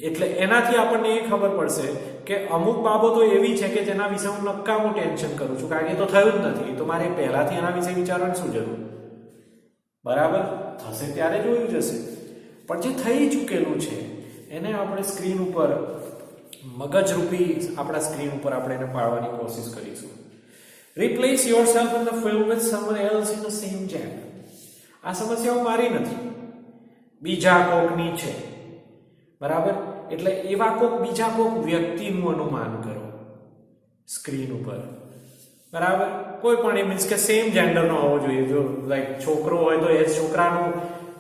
એટલે એનાથી આપણને એ ખબર પડશે કે અમુક બાબતો એવી છે કે જેના વિશે હું નકામું ટેન્શન કરું છું કારણ કે તો થયું જ નથી, તો મારે પહેલાથી એના વિશે વિચારવાની શું જરૂર. બરાબર. થશે ત્યારે જોયું જશે. પણ જે થઈ ચૂકેલું છે એને આપણે સ્ક્રીન ઉપર મગજરૂપી આપણા સ્ક્રીન ઉપર આપણે એને પાડવાની કોશિશ કરીશું. Replace yourself in the film with someone else in the same gender. આ સમસ્યાઓ મારી નથી, બીજા કોકની છે. બરાબર. એટલે એવા કોક બીજા કોક વ્યક્તિનું અનુમાન કરો સ્ક્રીન ઉપર. બરાબર. કોઈ પણ એ મીન્સ કે સેમ જેન્ડરનો હોવો જોઈએ. જો લાઈક છોકરો હોય તો એ છોકરાનું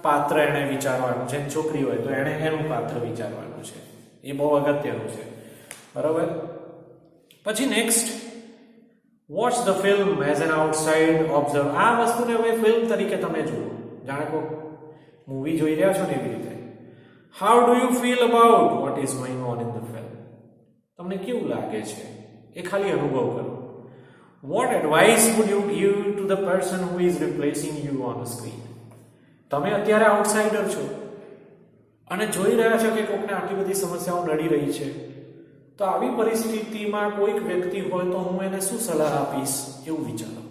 પાત્ર એને વિચારવાનું છે, છોકરી હોય તો એને એનું પાત્ર વિચારવાનું છે. એ બહુ અગત્યનું છે. બરાબર. પછી next, watch the film as an outside observe. આ વસ્તુને હવે ફિલ્મ તરીકે તમે જુઓ, જાણે કોઈ મૂવી જોઈ રહ્યા છો ને એવી રીતે. How do you feel about what is going on in the film. તમને કેવું લાગે છે એ ખાલી અનુભવ કરો. What advice would you give to the person who is replacing you on a screen. તમે અત્યારે આઉટસાઇડર છો અને જોઈ રહ્યા છો કે કોઈકને આટલી બધી સમસ્યાઓ નડી રહી છે, તો આવી પરિસ્થિતિમાં કોઈક વ્યક્તિ હોય તો હું એને શું સલાહ આપીશ એવું વિચારો.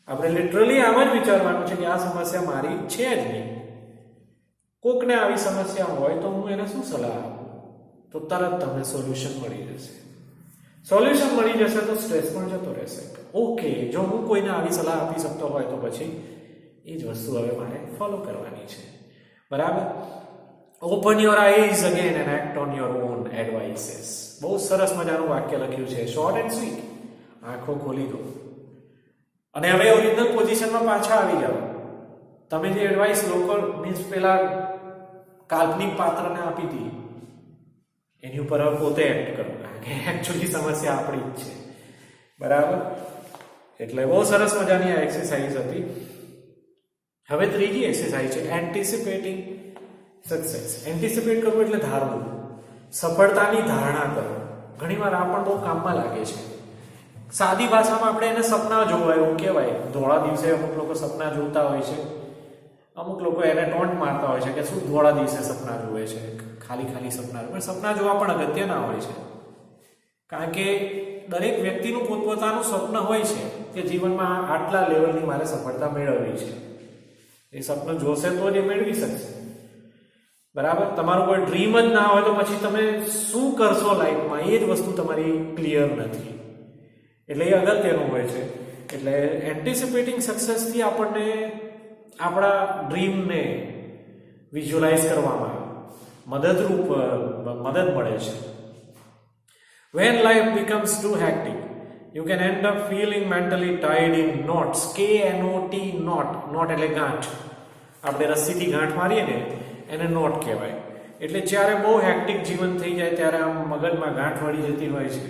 આપણે લિટરલી આમ જ વિચારવાનું છે કે આ સમસ્યા મારી છે જ નહીં. કોકને આવી સમસ્યા હોય તો હું એને શું સલાહ આપું, તો તરત તમને સોલ્યુશન મળી જશે. સોલ્યુશન મળી જશે તો સ્ટ્રેસ પણ જતો રહેશે. ઓકે, જો હું કોઈને આવી સલાહ આપી શકતો હોય તો પછી એ જ વસ્તુ હવે મારે ફોલો કરવાની છે. બરાબર. Open your eyes again and act on your own advices. બહુ સરસ મજાનું વાક્ય લખ્યું છે, શોર્ટ એન્ડ સ્વીટ. આંખો ખોલી દો અને હવે ઓરિજિનલ પોઝિશનમાં પાછા આવી જાઓ. તમે જે એડવાઇસ લોકો મીન્સ પેલા કાલ્પનિક પાત્રને આપી હતી એની ઉપર હવે પોતે એક્ટ કરો, કારણ કે એકચ્યુઅલી સમસ્યા આપણી જ છે. બરાબર. એટલે બહુ સરસ મજાની આ એક્સરસાઇઝ હતી. હવે ત્રીજી એક્સરસાઇઝ છે એન્ટિસિપેટિંગ સક્સેસ. એન્ટિસિપેટ કરવું એટલે ધારવું, સફળતાની ધારણા કરો. ઘણીવાર આ પણ બહુ કામમાં લાગે છે. સાદી ભાષામાં આપણે એને સપના જોવા એવું કહેવાય. ધોળા દિવસે અમુક લોકો સપના જોતા હોય છે, અમુક લોકો એને ટોન્ટ મારતા હોય છે કે શું ધોળા દિવસે સપના જુએ છે, ખાલી ખાલી સપના. પણ સપના જોવા પણ અગત્યના હોય છે, કારણ કે દરેક વ્યક્તિનું પોતપોતાનું સ્વપ્ન હોય છે કે જીવનમાં આટલા લેવલની મારે સફળતા મેળવવી છે. એ સપનું જોશે તો જ એ મેળવી શકશે. બરાબર? તમારું કોઈ ડ્રીમ જ ના હોય તો પછી તમે શું કરશો લાઈફમાં એ જ વસ્તુ તમારી ક્લિયર નથી. એટલે એ અગત્યનું હોય છે. એટલે એન્ટિસિપેટિંગ સક્સેસથી આપણને આપણા ડ્રીમને વિઝ્યુઅલાઇઝ કરવામાં મદદ મળે છે. When life becomes too hectic, you can end up feeling mentally tied in knots. K-N-O-T, knot એટલે ગાંઠ. આપણે રસ્સીથી ગાંઠ મારીએ ને એને નોટ કહેવાય. એટલે જ્યારે બહુ હેક્ટિક જીવન થઈ જાય ત્યારે આમ મગજમાં ગાંઠ વળી જતી હોય છે.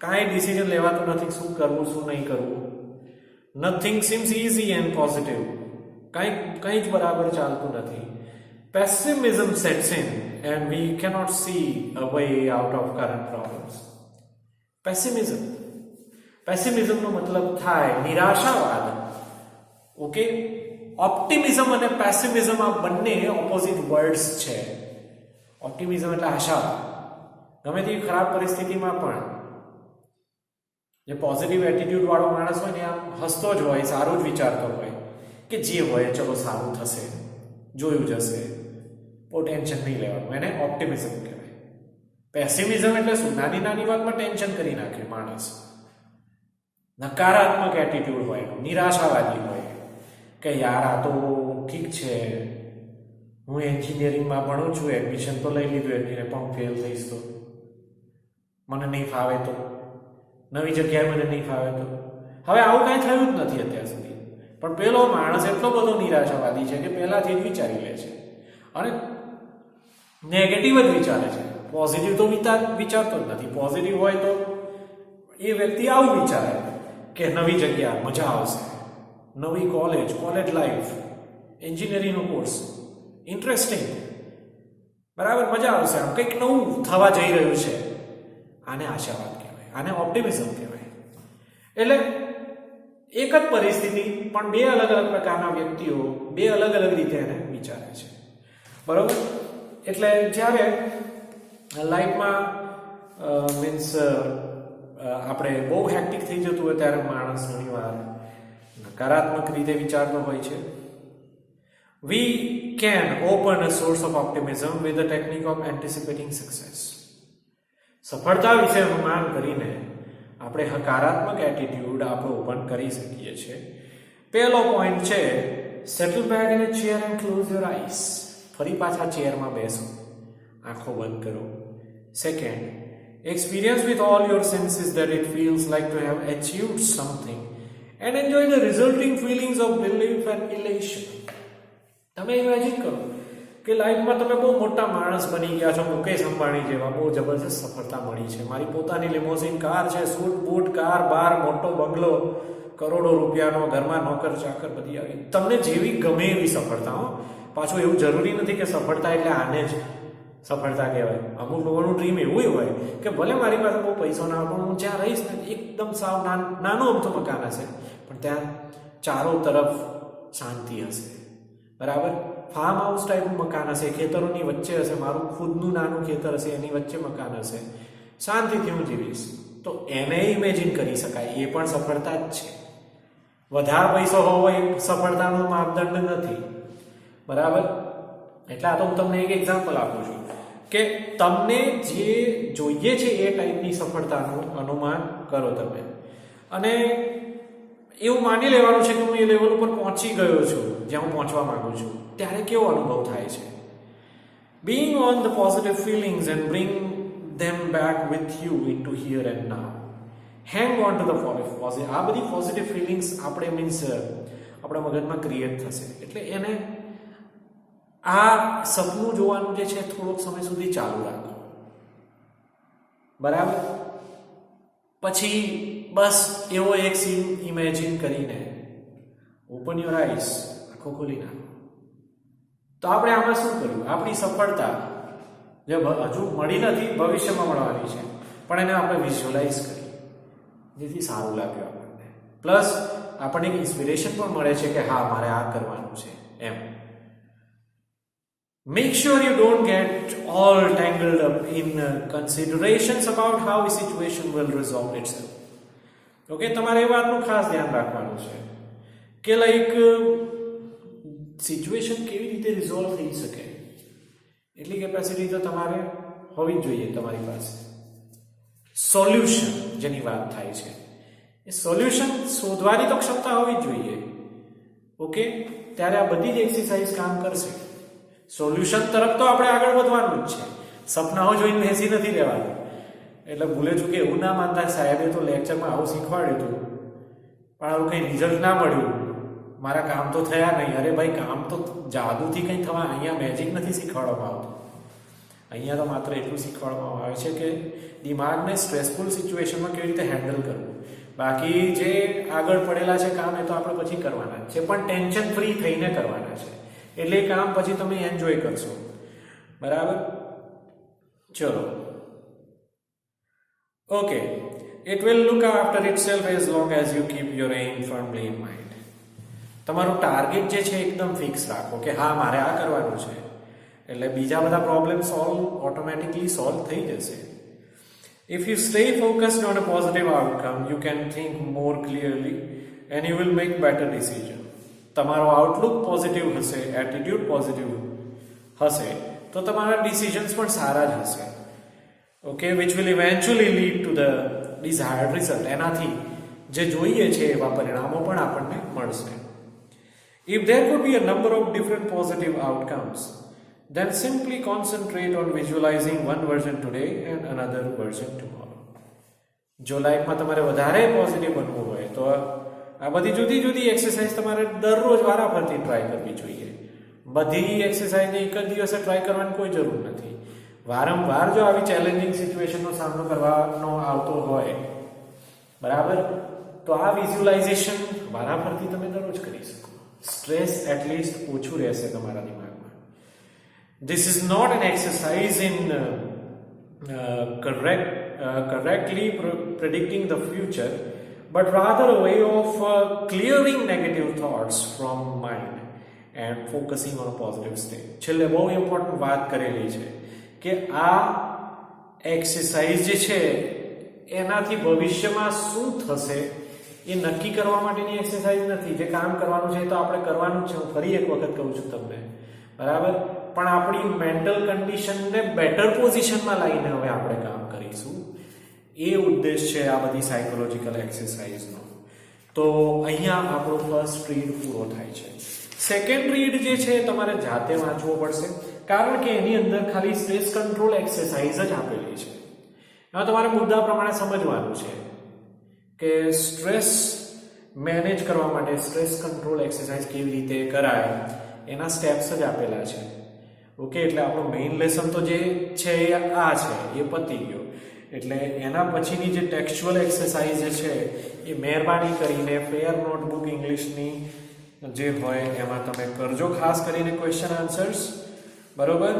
કાંઈ ડિસિઝન લેવાતું નથી, શું કરવું શું નહીં કરવું. Nothing seems easy and positive. કંઈ જ બરાબર ચાલતું નથી. Pessimism sets in and we cannot see a way out of current problems. Pessimism નો મતલબ થાય નિરાશાવાદ. ઓકે, ઓપ્ટિમિઝમ અને પેસિમિઝમ આ બંને ઓપોઝિટ વર્ડ્સ છે. ઓપ્ટિમિઝમ એટલે આશાવાદ. ગમે તેવી ખરાબ પરિસ્થિતિમાં પણ જે પોઝિટિવ એટીટ્યુડ વાળો માણસ હોય ને આમ હસતો જ હોય, સારું જ વિચારતો હોય કે જે હોય ચલો સારું થશે, જોયું જશે, બહુ ટેન્શન નહીં લેવાનું, એને ઓપ્ટિમિઝમ કહેવાય. પેસિમિઝમ એટલે શું? નાની નાની વાતમાં ટેન્શન કરી નાખે માણસ. નકારાત્મક એટીટ્યુડ હોય, નિરાશાવાદી હોય કે યાર આ તો ઠીક છે, હું એન્જિનિયરિંગમાં ભણું છું, એડમિશન તો લઈ લીધું એટલે પણ ફેલ થઈશ તો, મને નહીં ફાવે તો, નવી જગ્યાએ મને નહીં ફાવે તો. હવે આવું કાંઈ થયું જ નથી અત્યાર સુધી. પણ પેલો માણસ એટલો બધો નિરાશાવાદી છે કે પહેલાથી જ વિચારી લે છે અને નેગેટિવ જ વિચારે છે. પોઝિટિવ તો વિચારતો જ નથી. પોઝિટિવ હોય તો એ વ્યક્તિ આવું વિચારે કે નવી જગ્યા મજા આવશે, નવી કોલેજ લાઈફ, એન્જિનિયરિંગનો કોર્સ ઇન્ટરેસ્ટિંગ, બરાબર, મજા આવશે, આમ કંઈક નવું થવા જઈ રહ્યું છે. આને આશાવાદ કહેવાય, આને ઓપ્ટિમિઝમ કહેવાય. એટલે એક જ પરિસ્થિતિ પણ બે અલગ અલગ પ્રકારના વ્યક્તિઓ બે અલગ અલગ રીતે એને વિચારે છે. બરોબર? એટલે જ્યારે લાઈફમાં મીન્સ આપણે બહુ હેક્ટિક થઈ જતું હોય ત્યારે માણસ ઘણીવાર નકારાત્મક રીતે વિચારતો હોય છે. We can open a source of optimism with the technique of anticipating success. સફળતા વિશે અનુમાન કરીને આપણે હકારાત્મક એટીટ્યુડ આપણો ઓપન કરી શકીએ છીએ. પહેલો પોઈન્ટ છે settle back in a chair and close your eyes. ફરી પાછા ચેરમાં બેસો, આંખો બંધ કરો. Second, experience with all your senses that it feels like to have achieved something and enjoy the resulting feelings of relief and elation. તમે ઇમેજિન કરો કે લાઈફમાં તમે બહુ મોટા માણસ બની ગયા છો, મુકેશ અંબાણી જેવા, બહુ જબરજસ્ત સફળતા મળી છે, મારી પોતાની લિમોઝિન કાર છે, સૂટ બૂટ, કાર બાર, મોટો બંગલો, કરોડો રૂપિયાનો, ઘરમાં નોકર ચાકર બધી આવી. તમને જેવી ગમે એવી સફળતા. હો, પાછું એવું જરૂરી નથી કે સફળતા એટલે આને જ સફળતા કહેવાય. અમુક લોકોનું ડ્રીમ એવું હોય કે ભલે મારી પાસે બહુ પૈસો ના હોય પણ હું જ્યાં રહીશ ને એકદમ સાવ નાનું અમથું મકાન હશે પણ ત્યાં ચારો તરફ શાંતિ હશે, બરાબર, ફાર્મ હાઉસ ટાઈપનું મકાન હશે, ખેતરોની વચ્ચે હશે, મારું ખુદનું નાનું ખેતર હશે, એની વચ્ચે મકાન હશે, શાંતિથી હું જીવીશ. તો એને ઇમેજિન કરી શકાય, એ પણ સફળતા જ છે. વધારે પૈસો હોવો એ સફળતાનો માપદંડ નથી, બરાબર. એટલે આ તો હું તમને એક એક્ઝામ્પલ આપું છું કે તમને જે જોઈએ છે એ ટાઈપની સફળતાનું અનુમાન કરો તમે, અને એવું માની લેવાનું છે કે હું એ લેવલ ઉપર પહોંચી ગયો છું જ્યાં હું પહોંચવા માંગુ છું. ત્યારે કેવો અનુભવ થાય છે? Being on the positive feelings and bring them back with you into here and now. Hang on to the positive. આ બધી પોઝિટિવ ફિલિંગ્સ આપણે મીન્સ આપણા મગજમાં ક્રિએટ થશે. એટલે એને આ સપનું જોવાનું જે છે થોડોક સમય સુધી ચાલુ રાખો, બરાબર. પછી બસ એવો એક સીન ઇમેજિન કરીને ઓપન યોર આઈઝ, આંખો ખોલી નાખો. તો આપણે આમાં શું કર્યું? આપણી સફળતા જે હજુ મળી નથી, ભવિષ્યમાં મળવાની છે, પણ એને આપણે વિઝ્યુઅલાઇઝ કરી, જેથી સારું લાગ્યું આપણને. પ્લસ આપણને એક ઇન્સ્પિરેશન પણ મળે છે કે હા મારે આ કરવાનું છે એમ. Make sure you don't get all tangled up in considerations about how a situation will resolve itself. Okay, તમારે એ વાતનું ખાસ ધ્યાન રાખવાનું છે કે લાઈક સિચ્યુએશન કેવી રીતે રિઝોલ્વ થઈ શકે એટલી કેપેસિટી તો તમારે હોવી જ જોઈએ તમારી પાસે. સોલ્યુશન જેની વાત થાય છે એ સોલ્યુશન શોધવાની તો ક્ષમતા હોવી જ જોઈએ. ઓકે, ત્યારે આ બધી જ એક્સરસાઇઝ કામ કરશે. સોલ્યુશન તરફ તો આપણે આગળ વધવાનું જ છે, સપનાઓ જોઈને બેસી નથી રહેવાનું. એટલે ભૂલે છું કે એવું ના માનતા સાહેબે તો લેક્ચરમાં આવું શીખવાડ્યું હતું પણ આવું કંઈ રિઝલ્ટ ના મળ્યું, મારા કામ તો થયા નહીં. અરે ભાઈ, કામ તો જાદુથી કંઈ થવા, અહીંયા મેજિક નથી શીખવાડવામાં આવતું. અહીંયા તો માત્ર એટલું શીખવાડવામાં આવે છે કે દિમાગને સ્ટ્રેસફુલ સિચ્યુએશનમાં કેવી રીતે હેન્ડલ કરવું. બાકી જે આગળ પડેલા છે કામ એ તો આપણે પછી કરવાના છે, પણ ટેન્શન ફ્રી થઈને કરવાના છે. એટલે એ કામ પછી તમે એન્જોય કરશો. બરાબર? ચલો. Okay, it will look after itself as long as you keep your aim firmly in mind. તમારું ટાર્ગેટ જે છે એકદમ ફિક્સ રાખો કે હા મારે આ કરવાનું છે, એટલે બીજા બધા પ્રોબ્લેમ ઓટોમેટિકલી સોલ્વ થઈ જશે. If you stay focused on a positive outcome, you can think more clearly and you will make better decision. તમારો આઉટલુક પોઝિટિવ હશે, એટીટ્યુડ પોઝિટિવ હશે તો તમારા ડિસિઝન્સ પણ સારા જ હશે. Okay, which will eventually lead to the desired result. એનાથી જે જોઈએ છે એવા પરિણામો પણ આપણને મળશે. If there could be a number of different positive outcomes, then simply concentrate on visualizing one version today and another version tomorrow. જો લાઈફમાં તમારે વધારે પોઝિટિવ બનવું હોય તો આ બધી જુદી જુદી એક્સરસાઇઝ તમારે દરરોજ વારાફરતી ટ્રાય કરવી જોઈએ. બધી એક્સરસાઇઝને એક જ દિવસે ટ્રાય કરવાની કોઈ જરૂર નથી. વારંવાર જો આવી ચેલેન્જિંગ સિચ્યુએશનનો સામનો કરવાનો આવતો હોય, બરાબર, તો આ વિઝ્યુલાઇઝેશન વારાફરતી તમે દરરોજ કરી શકો. સ્ટ્રેસ એટલીસ્ટ ઓછું રહેશે તમારા દિમાગમાં. This is not an exercise in correctly predicting the future, but rather a way of clearing negative thoughts from mind and focusing on a positive state. છેલ્લે બહુ ઇમ્પોર્ટન્ટ વાત કરેલી છે કે આ એક્સરસાઇઝ જે છે એનાથી ભવિષ્યમાં શું થશે એ નક્કી કરવા માટેની એક્સરસાઇઝ નથી. જે કામ કરવાનું છે તો આપણે કરવાનું જ છે. હું ફરી એક વખત કહું છું તમને, બરાબર, પણ આપણી મેન્ટલ કન્ડિશનને બેટર પોઝિશનમાં લાવીને હવે આપણે કામ કરીશું. એ ઉદ્દેશ છે આ બધી સાયકોલોજીકલ એક્સરસાઇઝનો. તો અહીંયા આપણો ફર્સ્ટ રીડ પૂરો થાય છે. સેકન્ડ રીડ જે છે તમારે જાતે વાંચવો પડશે, કારણ કે એની અંદર ખાલી સ્ટ્રેસ કંટ્રોલ એક્સરસાઇઝ જ આપેલી છે. હવે તમારે મુદ્દા પ્રમાણે સમજવાનું છે કે સ્ટ્રેસ મેનેજ કરવા માટે સ્ટ્રેસ કંટ્રોલ એક્સરસાઇઝ કેવી રીતે કરાય એના સ્ટેપ્સ જ આપેલા છે. ઓકે, એટલે આપણો મેઇન લેસન તો જે છે એ આ છે, એ પતી ગયો. એટલે એના પછીની જે ટેક્સ્ચ્યુઅલ એક્સરસાઇઝ છે એ મહેરબાની કરીને ફેર નોટબુક ઇંગ્લિશની જે હોય એમાં તમે કરજો, ખાસ કરીને ક્વેશ્ચન આન્સર્સ. બરોબર?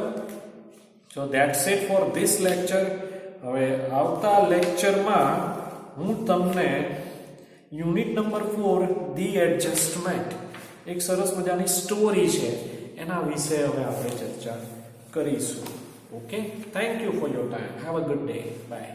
સો that's it for this lecture. હવે આવતા લેક્ચરમાં હું તમને યુનિટ નંબર 4 ધી એડજસ્ટમેન્ટ, એક સરસ મજાની સ્ટોરી છે, એના વિશે હવે આપણે ચર્ચા કરીશું. Okay, thank you for your time. Have a good day. By.